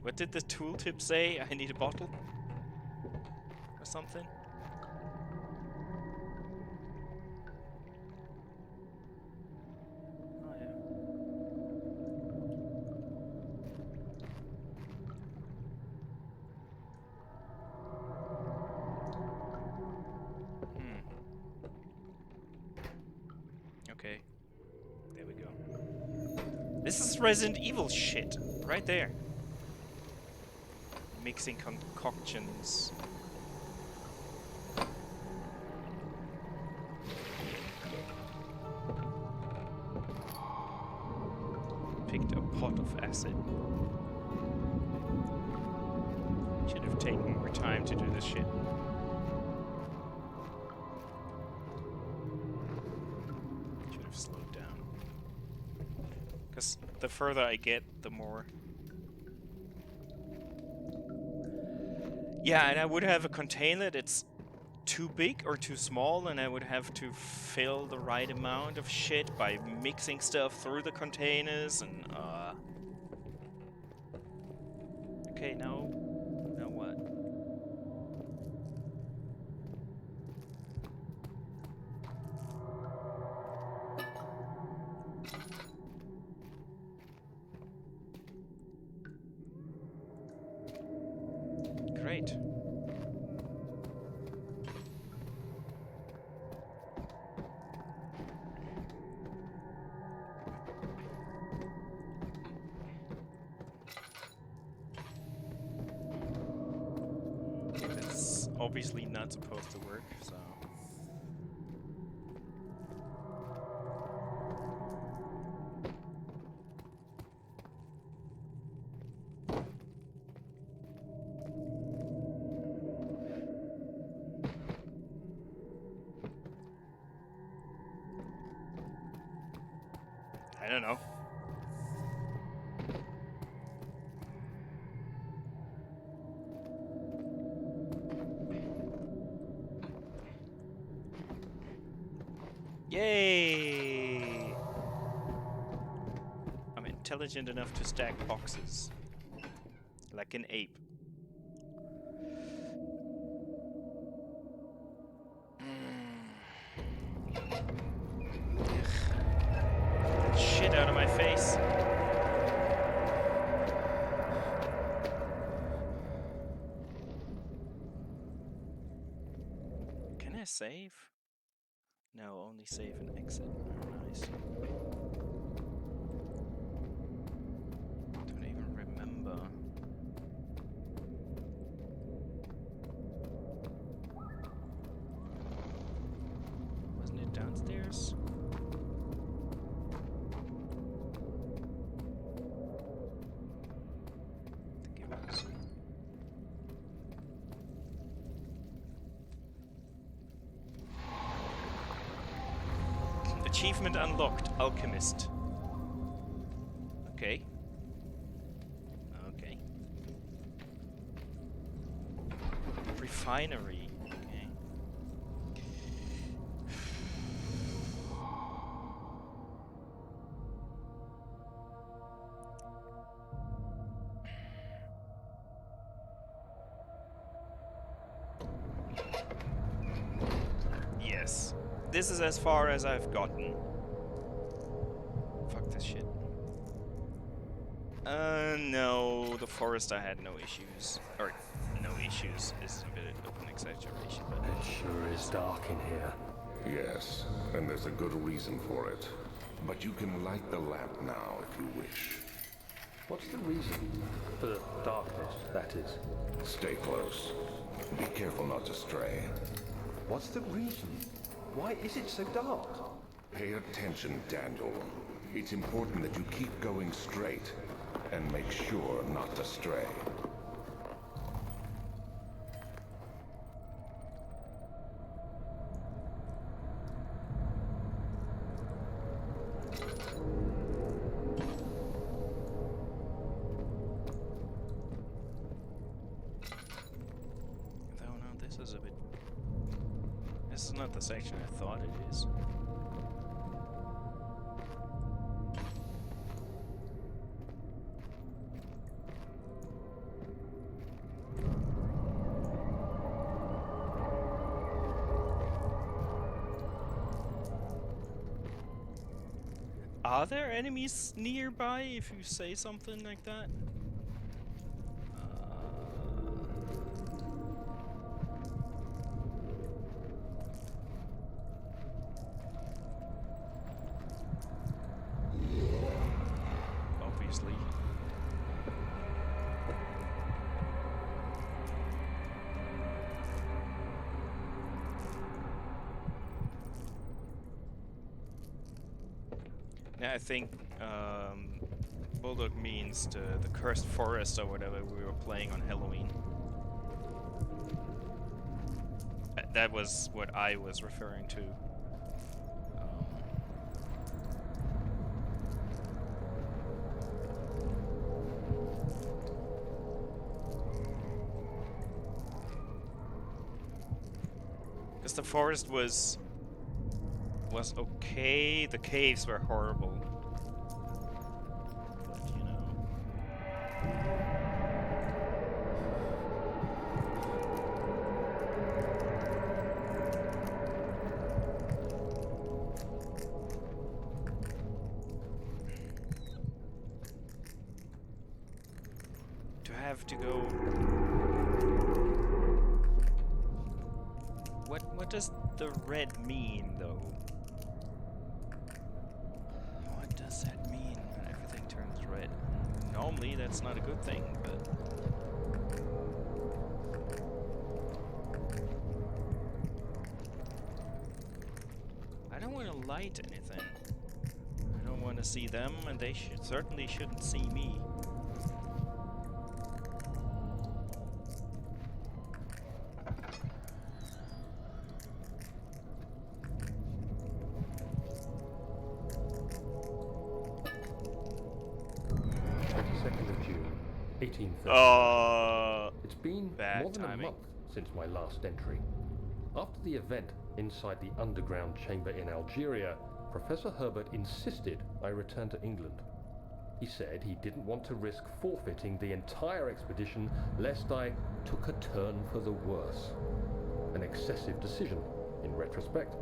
What did the tooltip say? I need a bottle? Or something? Oh yeah. Okay. There we go. This is Resident Evil shit. Right there. Mixing concoctions. Picked a pot of acid. Should have taken more time to do this shit. Should have slowed down. Because the further I get, the more... Yeah, and I would have a container that's too big or too small, and I would have to fill the right amount of shit by mixing stuff through the containers, and okay, now what? Great. That's obviously not supposed to work, so... I don't know. Yay! I'm intelligent enough to stack boxes. Like an ape. Get shit out of my face. Can I save? No, only save and exit. Oh, nice. Don't even remember. Wasn't it downstairs? I think it was. Achievement unlocked, Alchemist. Okay. Okay. Refinery. Okay. Yes. This is as far as I've gotten. Fuck this shit. No, the forest I had no issues. Or, no issues is a bit of an exaggeration, but... It sure is dark in here. Yes, and there's a good reason for it. But you can light the lamp now if you wish. What's the reason? For the darkness, that is. Stay close. Be careful not to stray. What's the reason? Why is it so dark? Pay attention, Daniel. It's important that you keep going straight and make sure not to stray. Though no, this is a bit. This is not the section I thought it is. Are there enemies nearby if you say something like that? Obviously. Yeah, I think Bulldog means the cursed forest or whatever we were playing on Halloween. That was what I was referring to. Because the forest was okay, the caves were horrible. But, you know. To have to go... What does the red mean, though? What does that mean when everything turns red? Normally, that's not a good thing, but... I don't want to light anything. I don't want to see them, and they certainly shouldn't see me. It's been bad more than timing. a month since my last entry. After the event inside the underground chamber in Algeria, Professor Herbert insisted I return to England. He said he didn't want to risk forfeiting the entire expedition lest I took a turn for the worse. An excessive decision, in retrospect.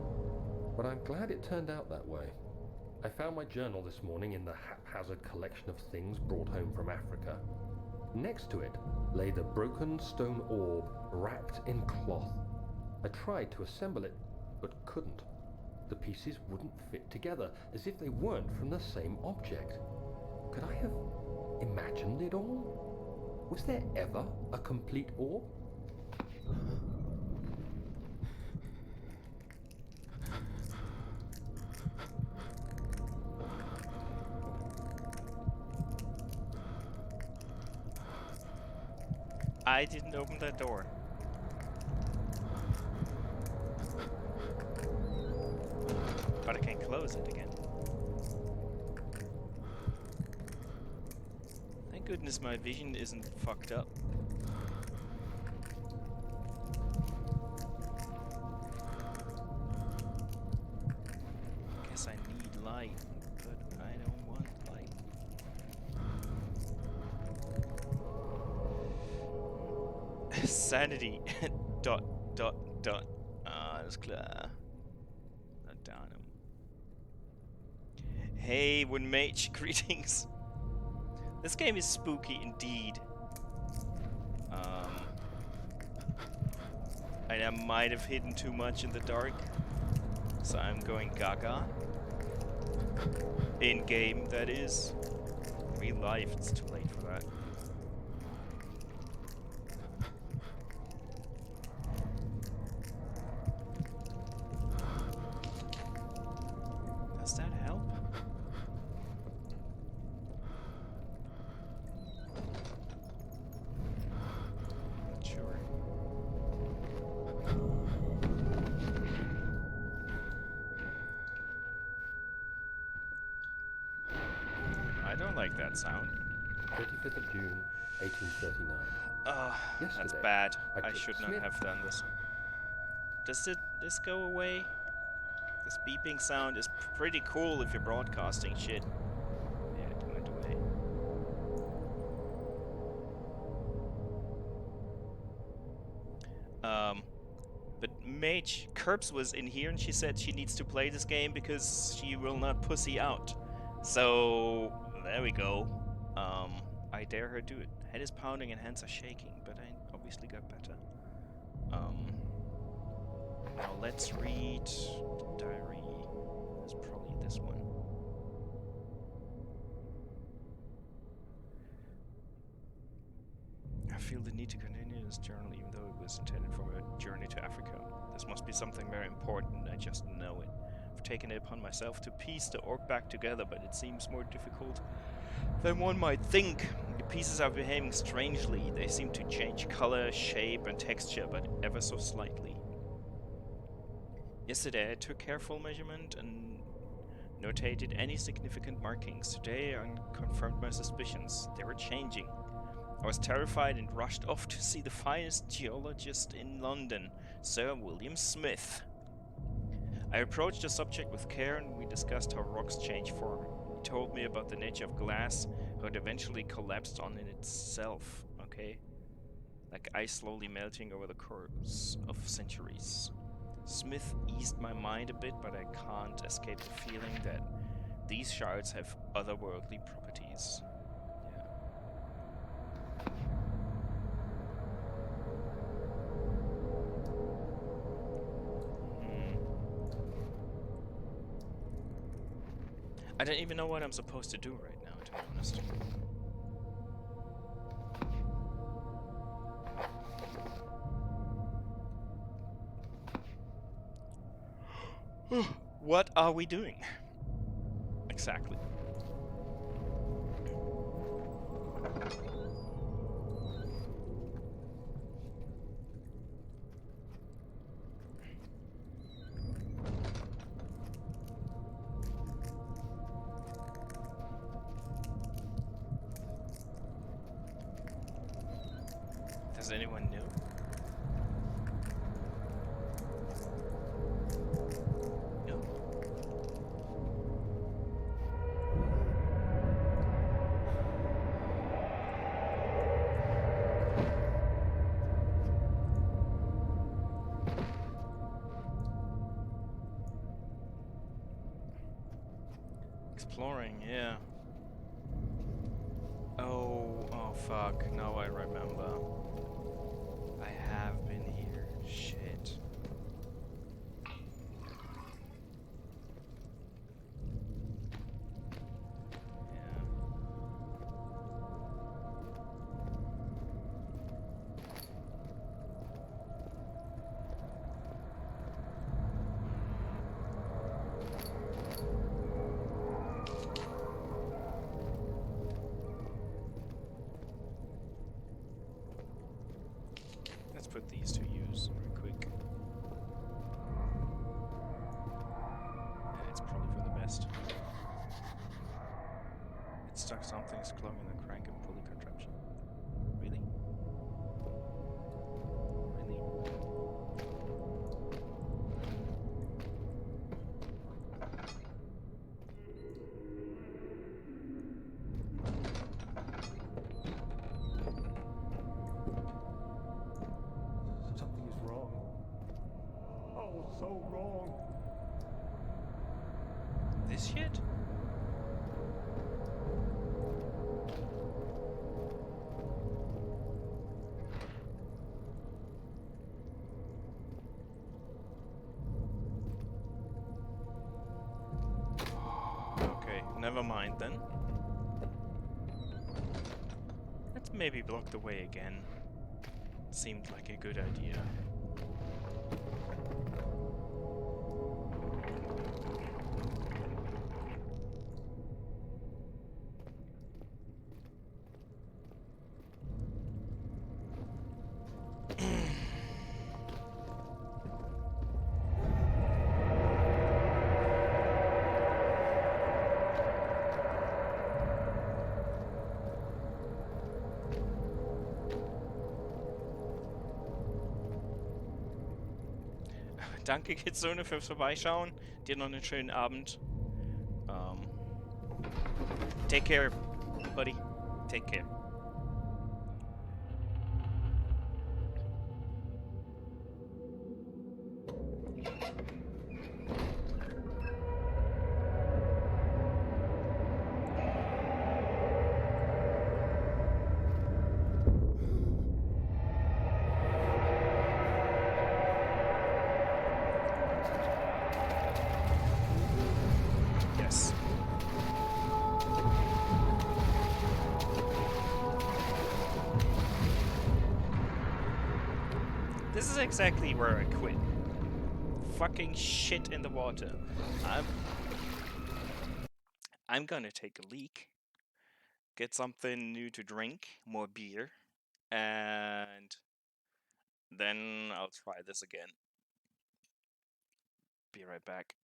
But I'm glad it turned out that way. I found my journal this morning in the haphazard collection of things brought home from Africa. Next to it lay the broken stone orb wrapped in cloth. I tried to assemble it, but couldn't. The pieces wouldn't fit together, as if they weren't from the same object. Could I have imagined it all? Was there ever a complete orb? I didn't open that door. But I can close it again. Thank goodness my vision isn't fucked up. Guess I need light, but I don't want light. Sanity. dot. Alles klar. Down. Hey, One Mage, greetings. This game is spooky indeed. And I might have hidden too much in the dark, so I'm going gaga. In game, that is. Real life, it's too late for that. like that sound. 25th of June, 1839. That's Yesterday, bad. I I took should not Smith- have done this. Does this go away? This beeping sound is pretty cool if you're broadcasting shit. Yeah, it went away. But Mage Curbs was in here and she said she needs to play this game because she will not pussy out. So there we go. I dare her do it. Head is pounding and hands are shaking, but I obviously got better. Now let's read the diary. It's probably this one. I feel the need to continue this journal even though it was intended for a journey to Africa. This must be something very important, I just know it. I've taken it upon myself to piece the orc back together, but it seems more difficult than one might think. The pieces are behaving strangely. They seem to change color, shape, and texture, but ever so slightly. Yesterday I took careful measurement and notated any significant markings. Today I confirmed my suspicions. They were changing. I was terrified and rushed off to see the finest geologist in London, Sir William Smith. I approached the subject with care and we discussed how rocks change form. He told me about the nature of glass, how it eventually collapsed on in itself, okay? Like ice slowly melting over the course of centuries. Smith eased my mind a bit, but I can't escape the feeling that these shards have otherworldly properties. I don't even know what I'm supposed to do right now, to be honest. What are we doing? Exactly. Does anyone know? No. Exploring, yeah. Oh fuck, now I remember. I have been here. Shit. Yeah. Let's put these to use real quick. Yeah, it's probably for the best. It's stuck something's clogging the crank and pulley contraption. Really? Really? Something is wrong. Oh, so wrong. This shit? Okay, never mind then. Let's maybe block the way again. Seemed like a good idea. Danke, Kitsune, fürs Vorbeischauen. Dir noch einen schönen Abend. Take care, buddy. Take care. Yes. This is exactly where I quit. Fucking shit in the water. I'm gonna take a leak, get something new to drink, more beer, and then I'll try this again. Be right back.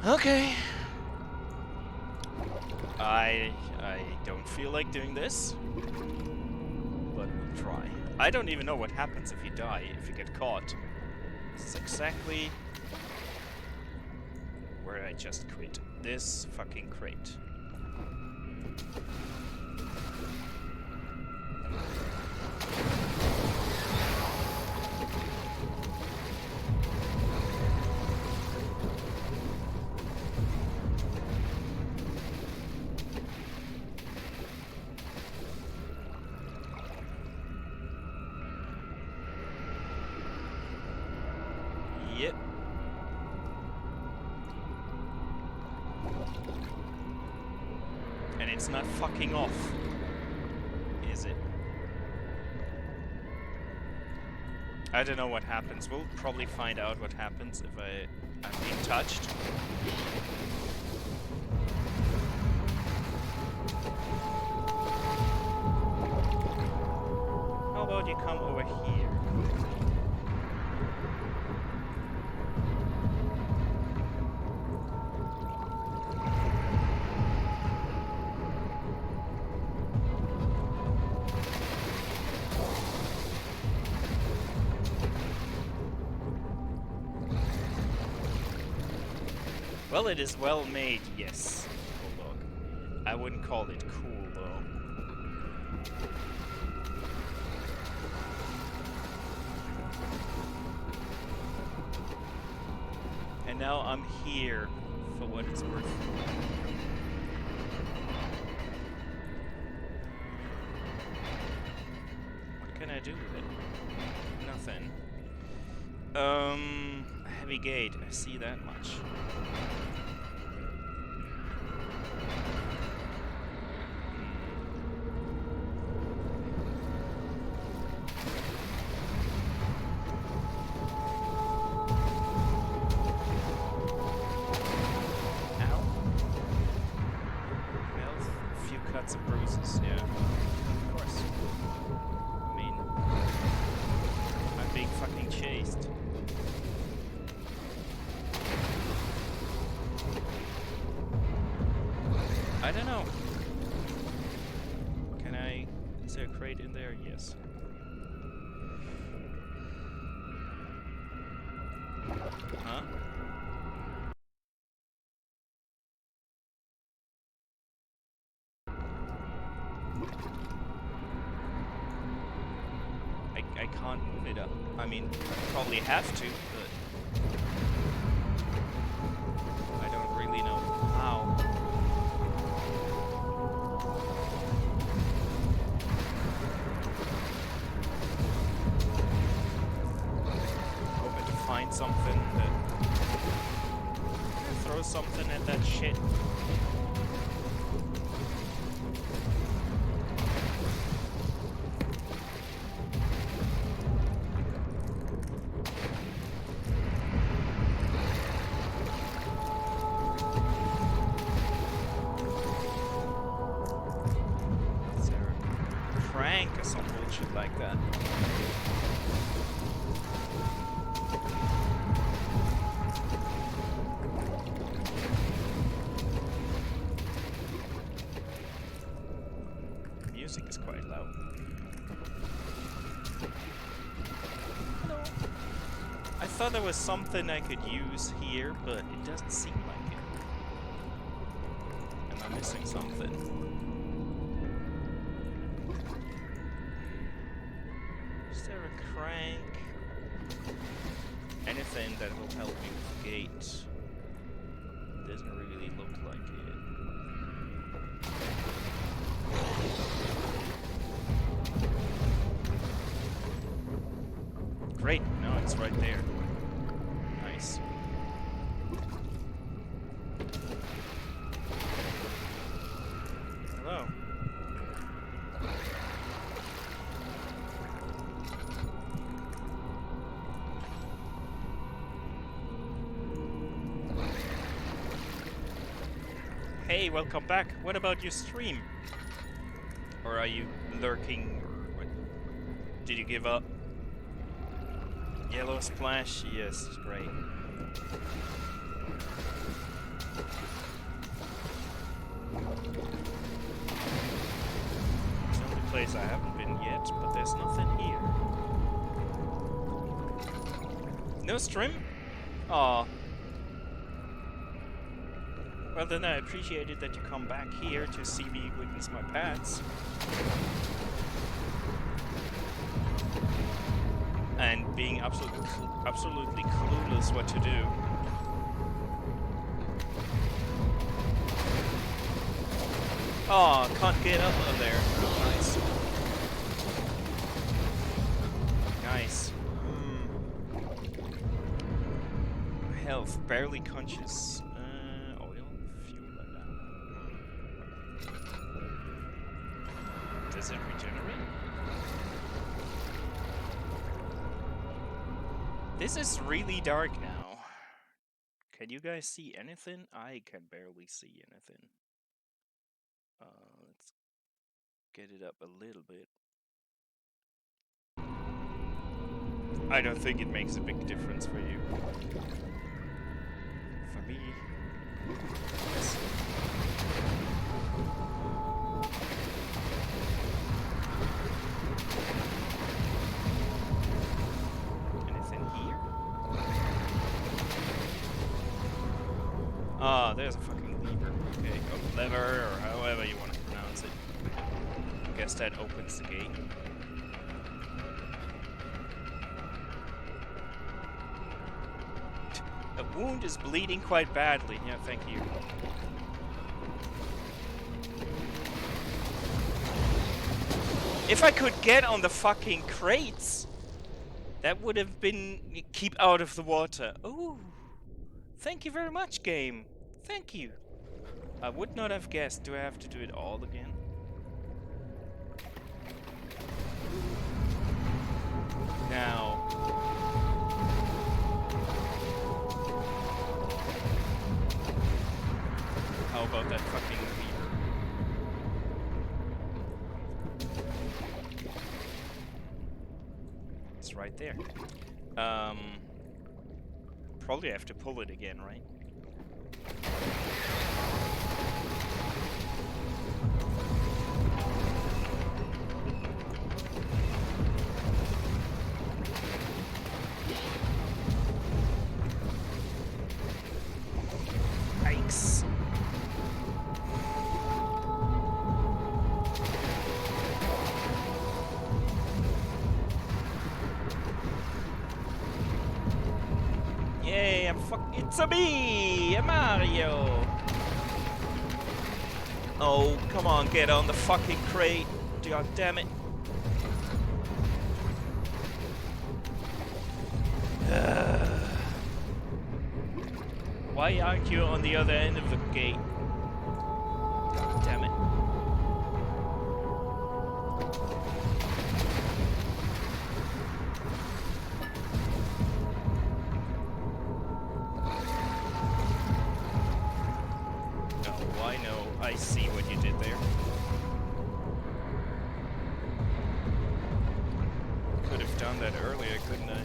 Okay. I don't feel like doing this, but we'll try. I don't even know what happens if you die, if you get caught. This is exactly where I just quit. This fucking crate. Yep. And it's not fucking off, is it? I don't know what happens. We'll probably find out what happens if I'm being touched. How about you come over here? Well, it is well made, yes, Bulldog. I wouldn't call it cool, though. And now I'm here, for what it's worth. What can I do with it? Nothing. A heavy gate, I see that much. I don't know. Can I... Is there a crate in there? Yes. Huh? I can't move it up. I mean, I probably have to, but... I don't really know how. Find something that... Throw something at that shit. Is there a crank or some bullshit like that? Music is quite loud. Hello. I thought there was something I could use here, but it doesn't seem like it. Am I missing something? Is there a crank? Anything that will help me with the gate? Doesn't really look like it. Great, now it's right there. Nice. Hello. Hey, welcome back. What about your stream? Or are you lurking? Or what? Did you give up? Yellow splash? Yes, great. It's the only place I haven't been yet, but there's nothing here. No stream? Aw. Well then I appreciate it that you come back here to see me witness my pets. And being absolutely clueless what to do. Oh, can't get up there. Nice. Nice. Health, barely conscious. Oil, fuel like that. Does it regenerate? This is really dark now. Can you guys see anything? I can barely see anything. Let's get it up a little bit. I don't think it makes a big difference for you. For me, yes. there's a fucking lever. Okay, or lever, or however you want to pronounce it. I guess that opens the gate. The wound is bleeding quite badly. Yeah, thank you. If I could get on the fucking crates, that would have been keep out of the water. Ooh. Thank you very much, game. Thank you. I would not have guessed. Do I have to do it all again? Now. How about that fucking lever? It's right there. Probably have to pull it again, right? Yikes. Yay, it's a me, a Mario. Oh, come on, get on the fucking crate. God damn it. Why aren't you on the other end of the gate? God damn it. Oh, I know. I see what you did there. Could have done that earlier, couldn't I?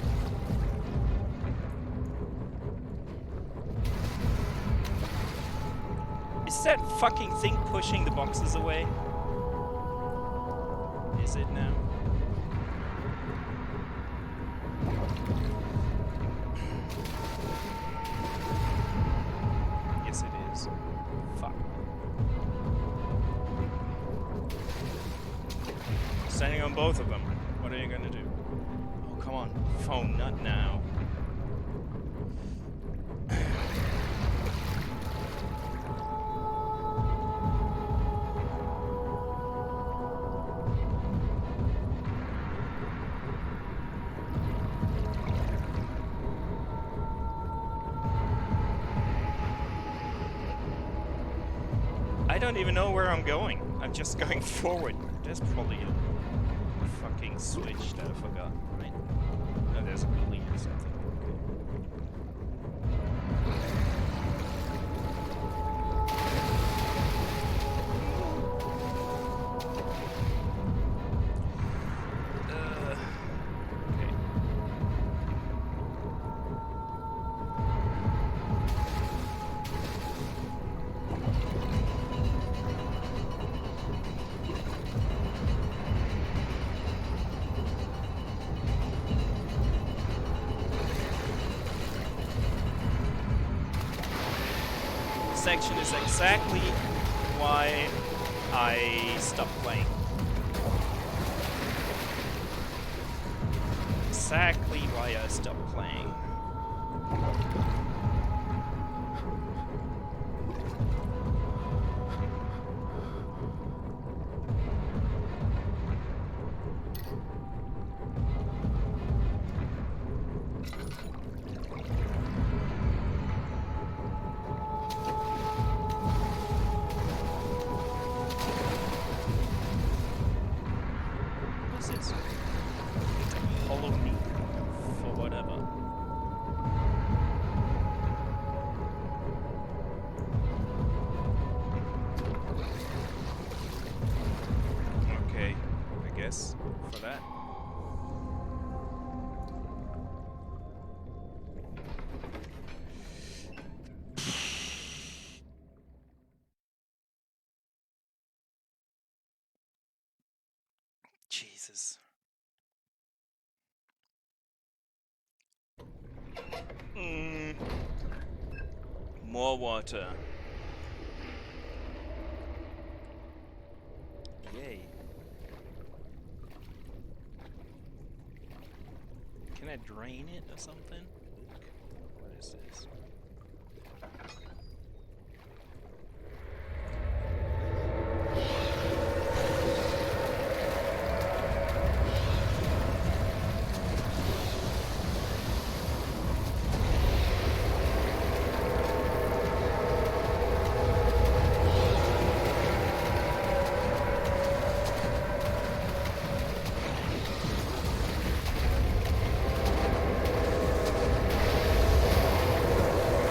Is that fucking thing pushing the boxes away? Is it now? Yes, it is. Fuck. Standing on both of them. What are you gonna do? Oh, come on. Phone, not now. I don't even know where I'm going. I'm just going forward. There's probably a fucking switch that I forgot, right? No, there's a gully or something. Okay. Section is exactly why I stopped playing. Exactly why I stopped playing. What's this? Follow me for whatever. Okay, I guess for that. Jesus. More water. Yay. Can I drain it or something? Look. What is this?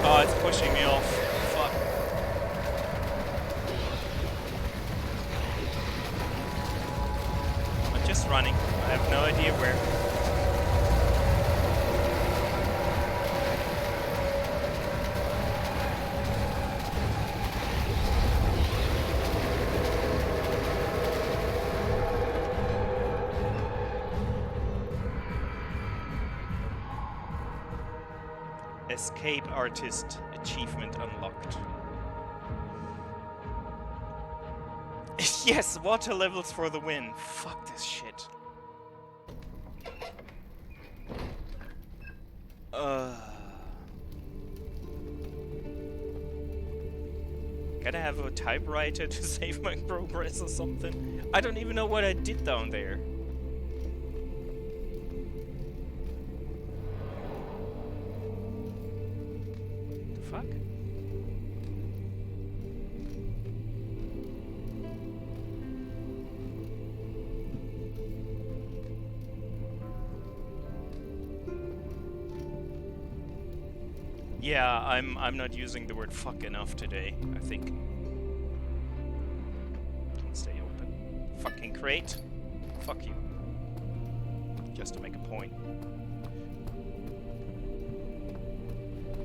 Oh, it's pushing me off. Fuck. I'm just running. I have no idea where. Escape artist achievement unlocked. Yes, water levels for the win. Fuck this shit. Gotta have a typewriter to save my progress or something. I don't even know what I did down there. Fuck? Yeah, I'm not using the word fuck enough today, I think. Can stay open. Fucking crate. Fuck you. Just to make a point.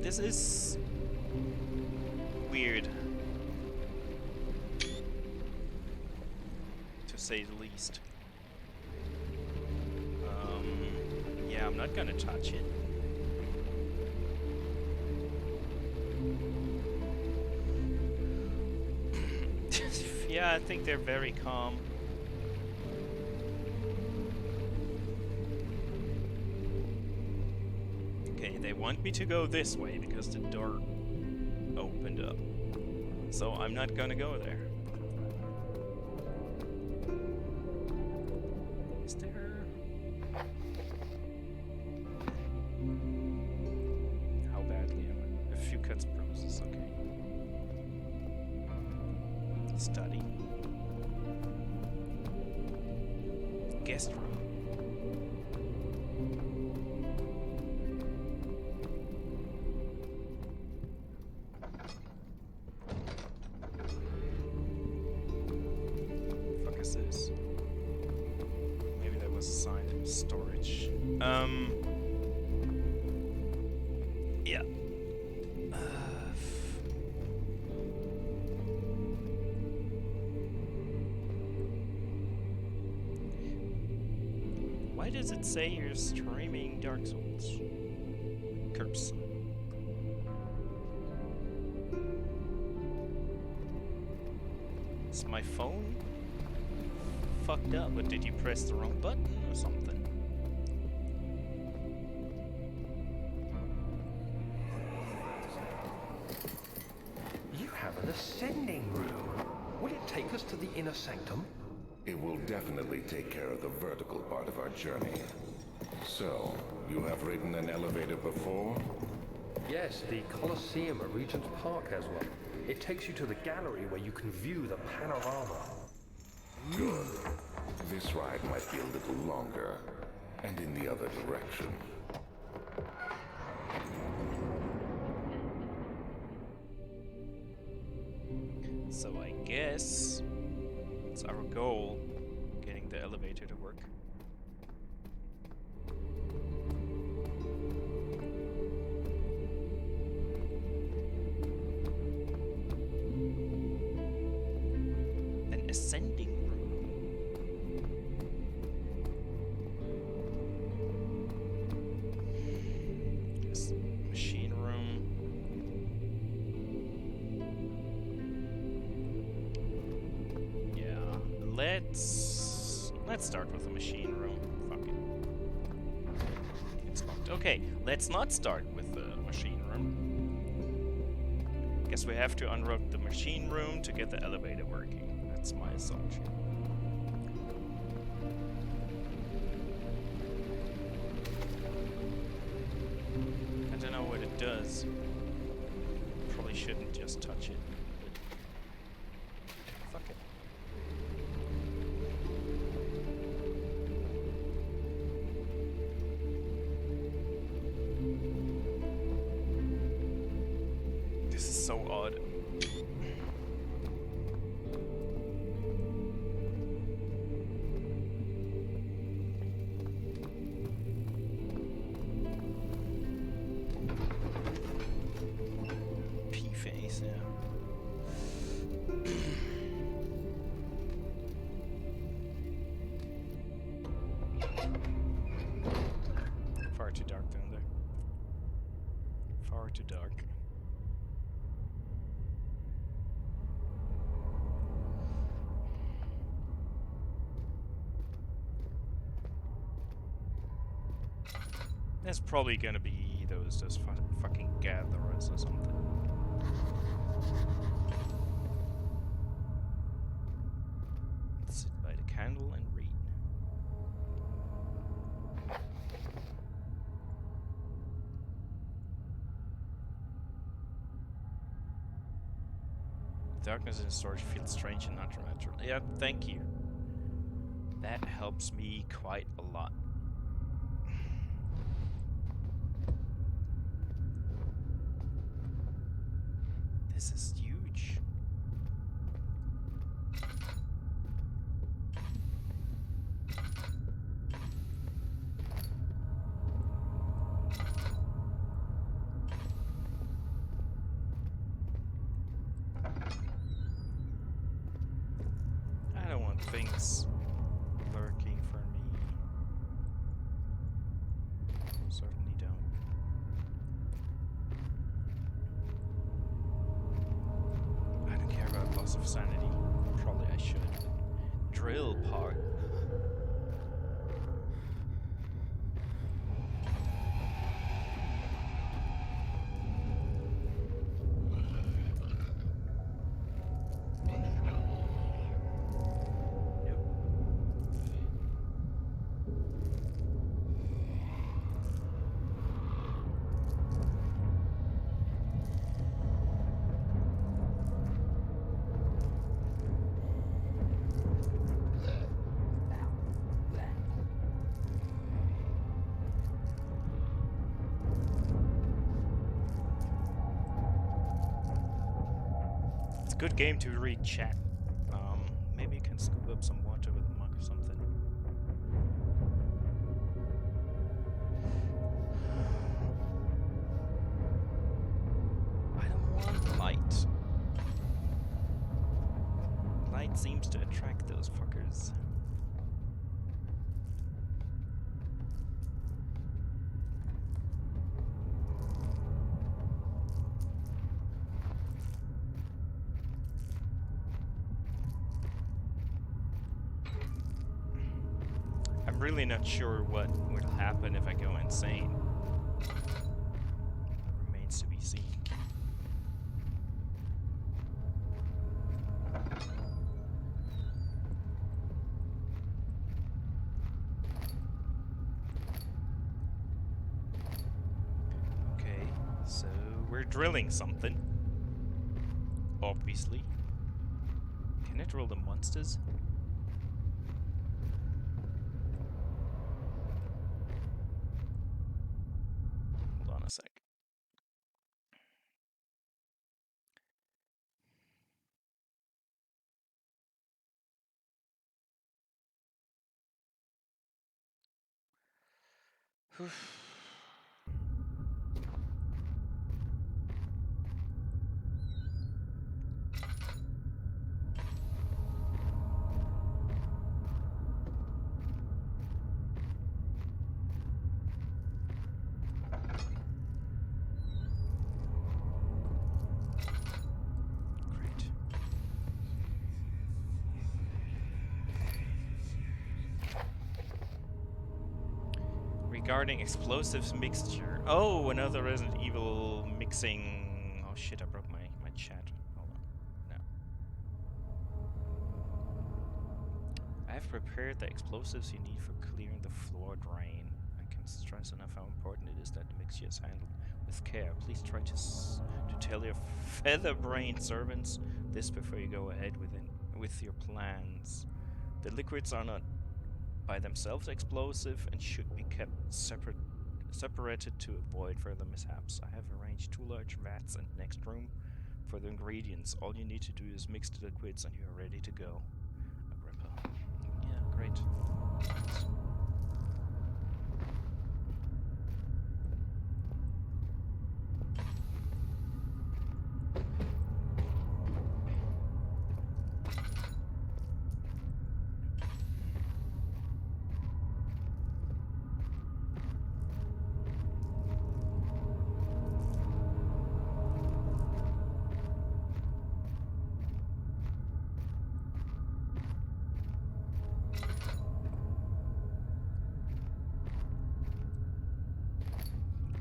This is weird, to say the least. Yeah, I'm not gonna touch it. Yeah, I think they're very calm. Okay, they want me to go this way because the door opened up. So I'm not gonna go there. Is there... How badly am I? A few cuts, bruises, okay. Study. Guest room. Fuck is this? Maybe that was a sign of storage. Yeah. Why does it say you're streaming Dark Souls? Curse. Is my phone fucked up, or did you press the wrong button or something? You have an ascending room. Will it take us to the inner sanctum? It will definitely take care of the vertical part of our journey. So, you have ridden an elevator before? Yes, the Colosseum at Regent's Park has one. It takes you to the gallery where you can view the panorama. Good. This ride might be a little longer, and in the other direction. So I guess it's our goal, getting the elevator to work. An ascending room. Yes, machine room. Let's Let's start with the machine room. Fuck it. It's locked. Okay, let's not start with the machine room. Guess we have to unlock the machine room to get the elevator working. That's my assumption. I don't know what it does. Probably shouldn't just touch it. Fuck it. This is so odd. P-face, yeah. Far too dark down there. Far too dark. There's probably gonna be those fucking gatherers or something. Sit by the candle and read. Darkness in the storage feels strange and not natural. Yeah, thank you. That helps me quite a lot. This is huge. I don't want things lurking for me. Certainly don't. I don't care about loss of sanity. Probably I should. Drill part. Good game to read chat. Maybe you can scoop up some water with a mug or something. I don't want light. Light seems to attract those fuckers. I'm really not sure what will happen if I go insane. Remains to be seen. Okay, so we're drilling something. Obviously. Can I drill the monsters? Hold on a sec. Great. Regarding explosives mixture. Oh, another Resident Evil mixing. Oh shit, I broke my chat. Hold on. No. I have prepared the explosives you need for clearing the floor drain. I can't stress enough how important it is that the mixture is handled with care. Please try to tell your feather-brained servants this before you go ahead with your plans. The liquids are not by themselves explosive and should be kept separated to avoid further mishaps. I have arranged 2 large vats in the next room for the ingredients. All you need to do is mix the liquids and you are ready to go. Agrippa. Yeah, great. Thanks.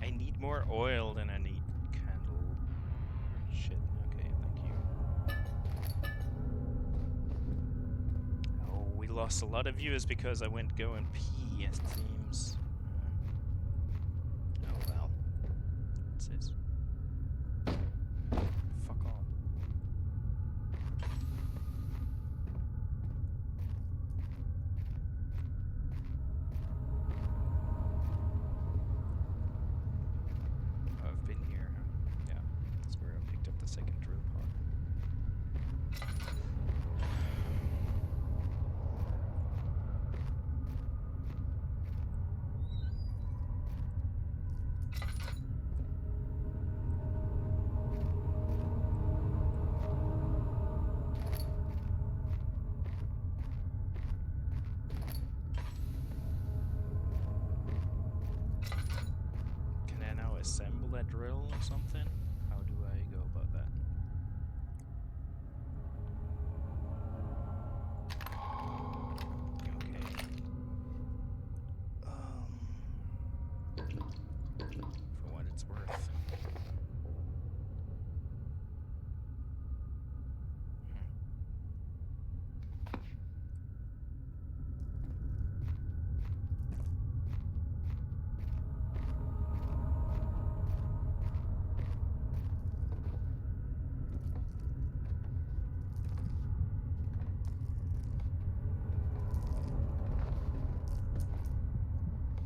I need more oil than I need candle. Shit, okay, thank you. Oh, we lost a lot of viewers because I went go and pee, it seems. Oh well. What's this? Fuck off. Oh, I've been here, huh? Yeah, that's where I picked up the second drill part. Can I now assemble that drill or something? How do I go about that? Okay. For what it's worth.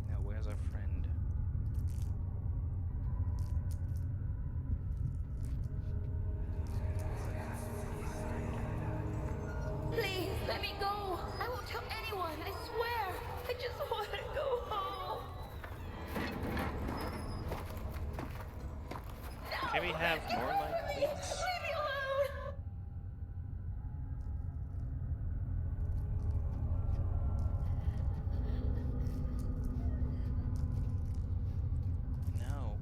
Now, where's our friend? Please, let me go. I won't tell anyone, I swear. I just want to go home. No, Can we have get more away like from me. this? Leave me alone. No.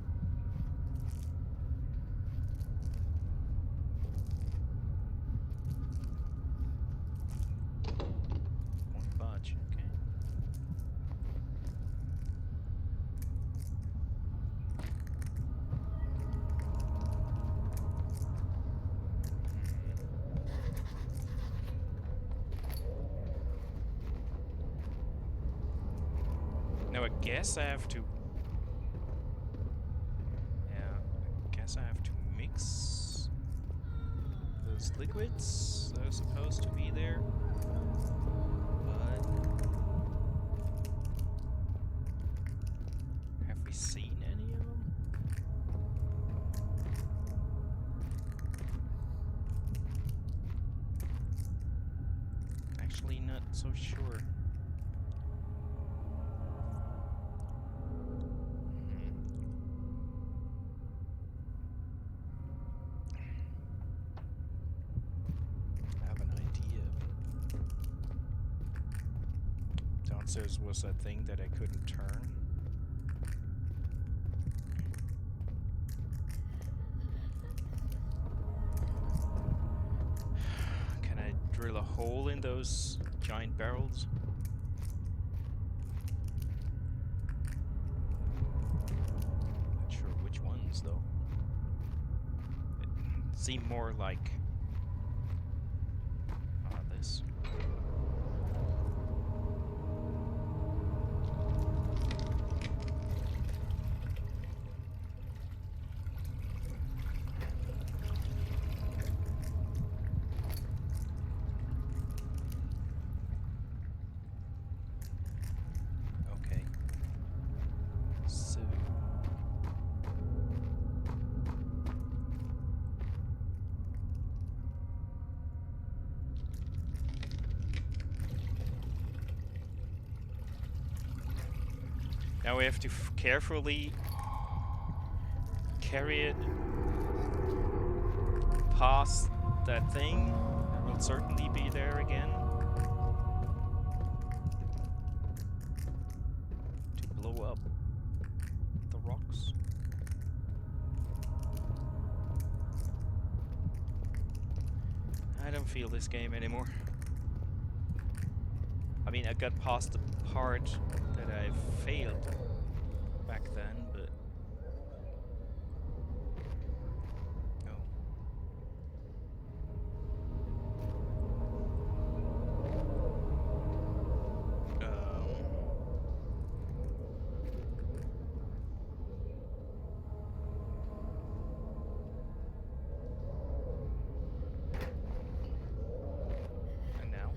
Won't budge, okay. Now I guess I have to... Yeah, I guess I have to mix those liquids that are supposed to be there. But... have we seen any of them? Actually not so sure. I have an idea, but downstairs was that thing that I couldn't turn. Can I drill a hole in those giant barrels? seem more like this. Okay. So now we have to carefully carry it past that thing. It will certainly be there again to blow up the rocks. I don't feel this game anymore. I mean, I got past the part that I failed back then, but no. And now?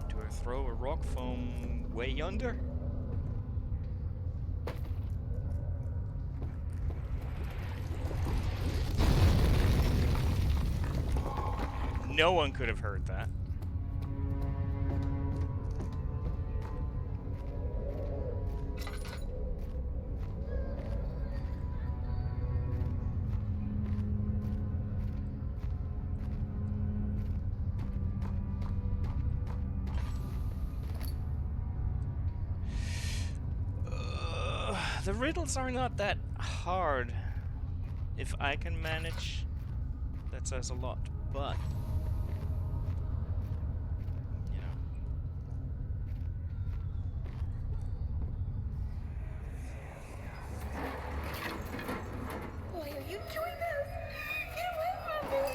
Do I throw a rock from way yonder? No one could have heard that. The riddles are not that hard. If I can manage, that says a lot. But you know, Why are you doing this? Get away from me!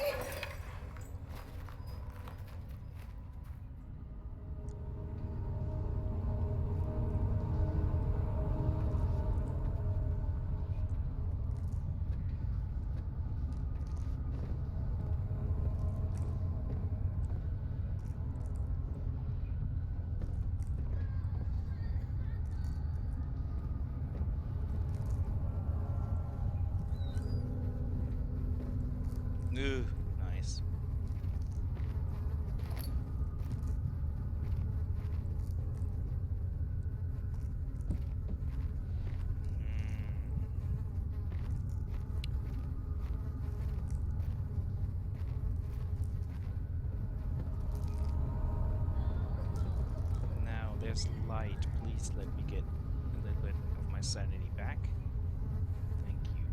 ooh, nice. Now there's light. Please let me get a little bit of my sanity back. Thank you.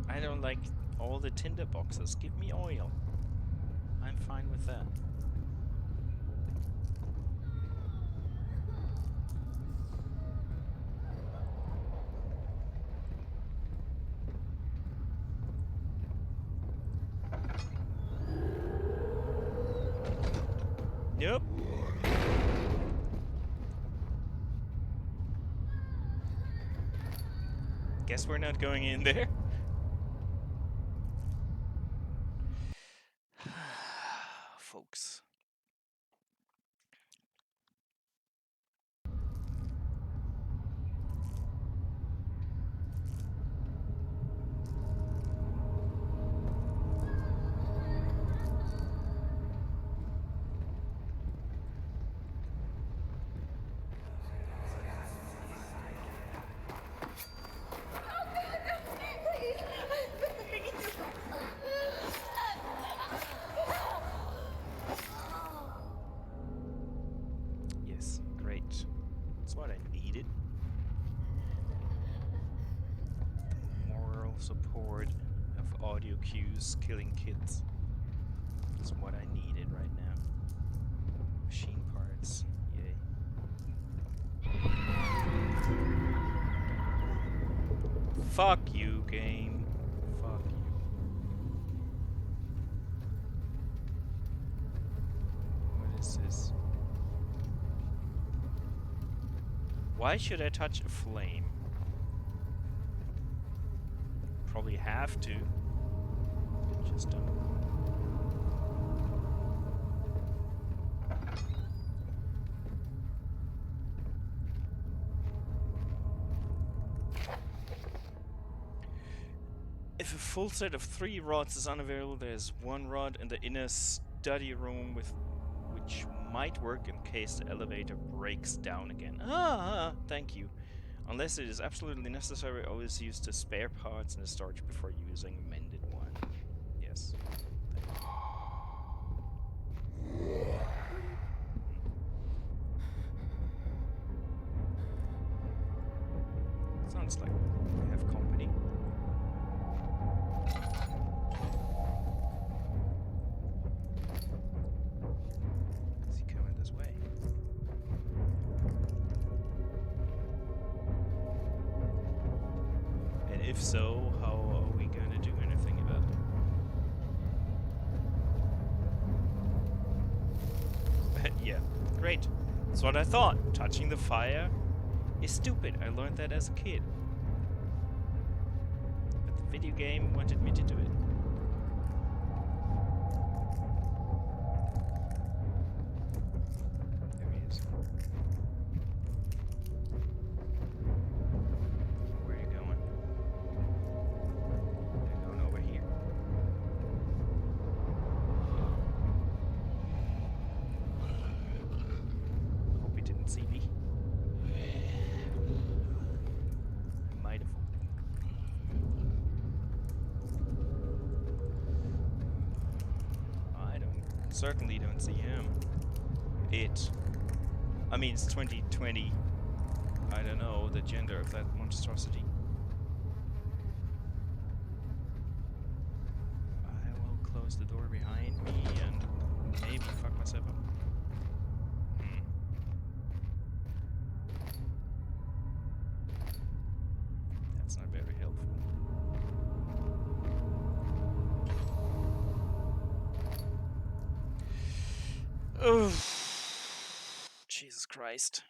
I don't like all the tinder boxes. Give me oil. I'm fine with that. Nope. Guess we're not going in there. Folks. cues, killing kids. Is what I needed right now. Machine parts, yay. Fuck you, game. Fuck you. What is this? Why should I touch a flame? Probably have to. Just don't. If a full set of 3 rods is unavailable, there's 1 rod in the inner study room with which might work in case the elevator breaks down again. Thank you. Unless it is absolutely necessary, always use the spare parts in the storage before using a mended one. Yes. Sounds like we have company. Is he coming this way? And if so, how are we going to do anything about it? Yeah, great. That's what I thought. Touching the fire is stupid. I learned that as a kid. But the video game wanted me to do it. There he is. Where are you going? You're going over here. Hope he didn't see me. Might have. Certainly don't see him. I mean, it's 2020. I don't know the gender of that monstrosity. I will close the door behind me and maybe fuck myself up. That's not very helpful. Oh, Jesus Christ.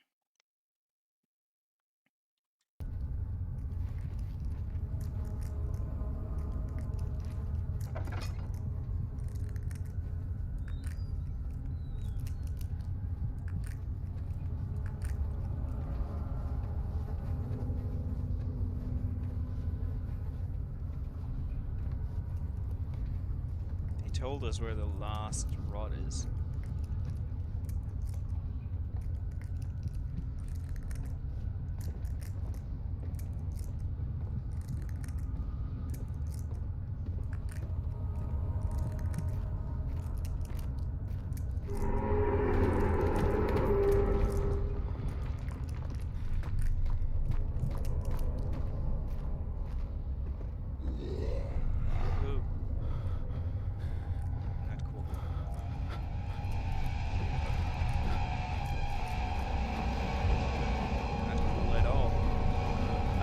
They told us where the last rod is.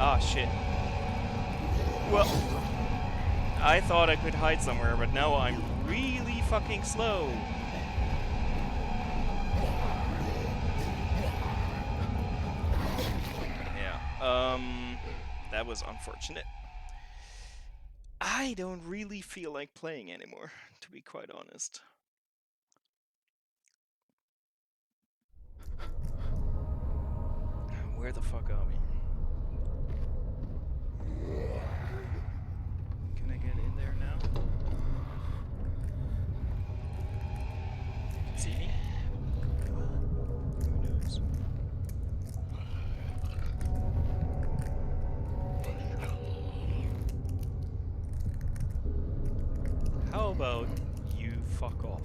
Ah, shit. Well, I thought I could hide somewhere, but now I'm really fucking slow. Yeah, that was unfortunate. I don't really feel like playing anymore, to be quite honest. Where the fuck are we? Can I get in there now? See me? Who knows? How about you fuck off?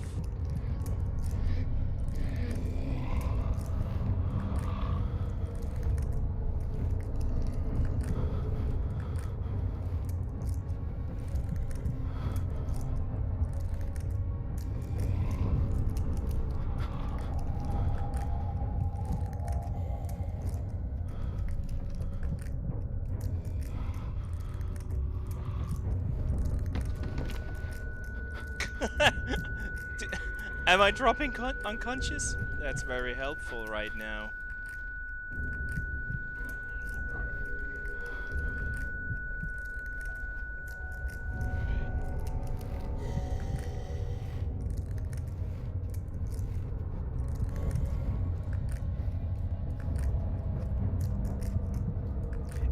D- Am I dropping unconscious? That's very helpful right now.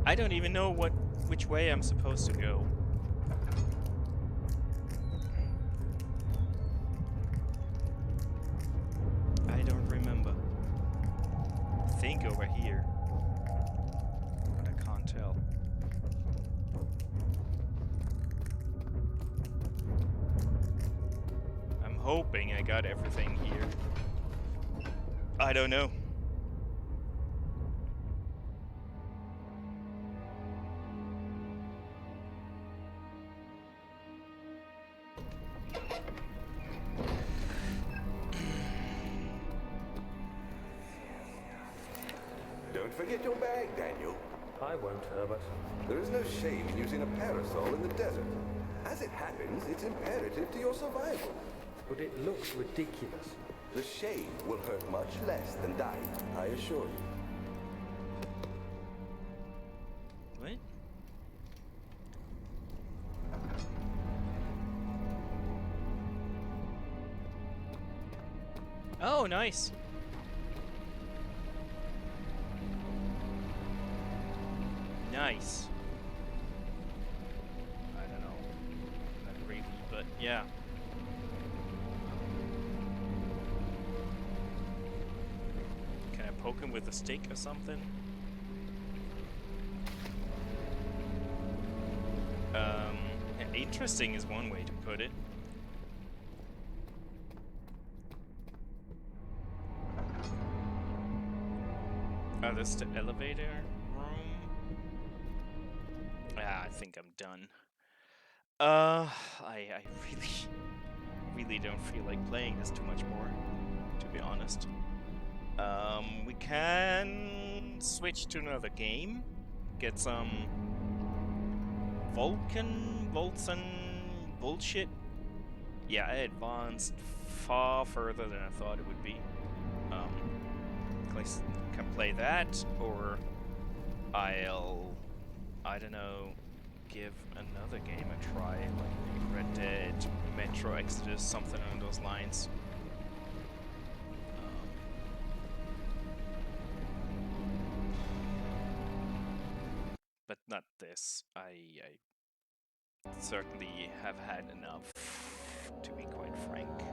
I don't even know which way I'm supposed to go. I don't remember. I think over here. But I can't tell. I'm hoping I got everything here. I don't know. Don't forget your bag, Daniel. I won't, Herbert. There is no shame in using a parasol in the desert. As it happens, it's imperative to your survival. But it looks ridiculous. The shame will hurt much less than dying, I assure you. What? Oh, nice. Nice. I don't know. Not really, but yeah. Can I poke him with a stick or something? Interesting is one way to put it. Oh, this is the elevator room. Ah, I think I'm done. I really don't feel like playing this too much more, to be honest. We can switch to another game. Get some Voltson bullshit. Yeah, I advanced far further than I thought it would be. Can play that, or I don't know, give another game a try, like Red Dead, Metro Exodus, something along those lines. But not this. I certainly have had enough, to be quite frank.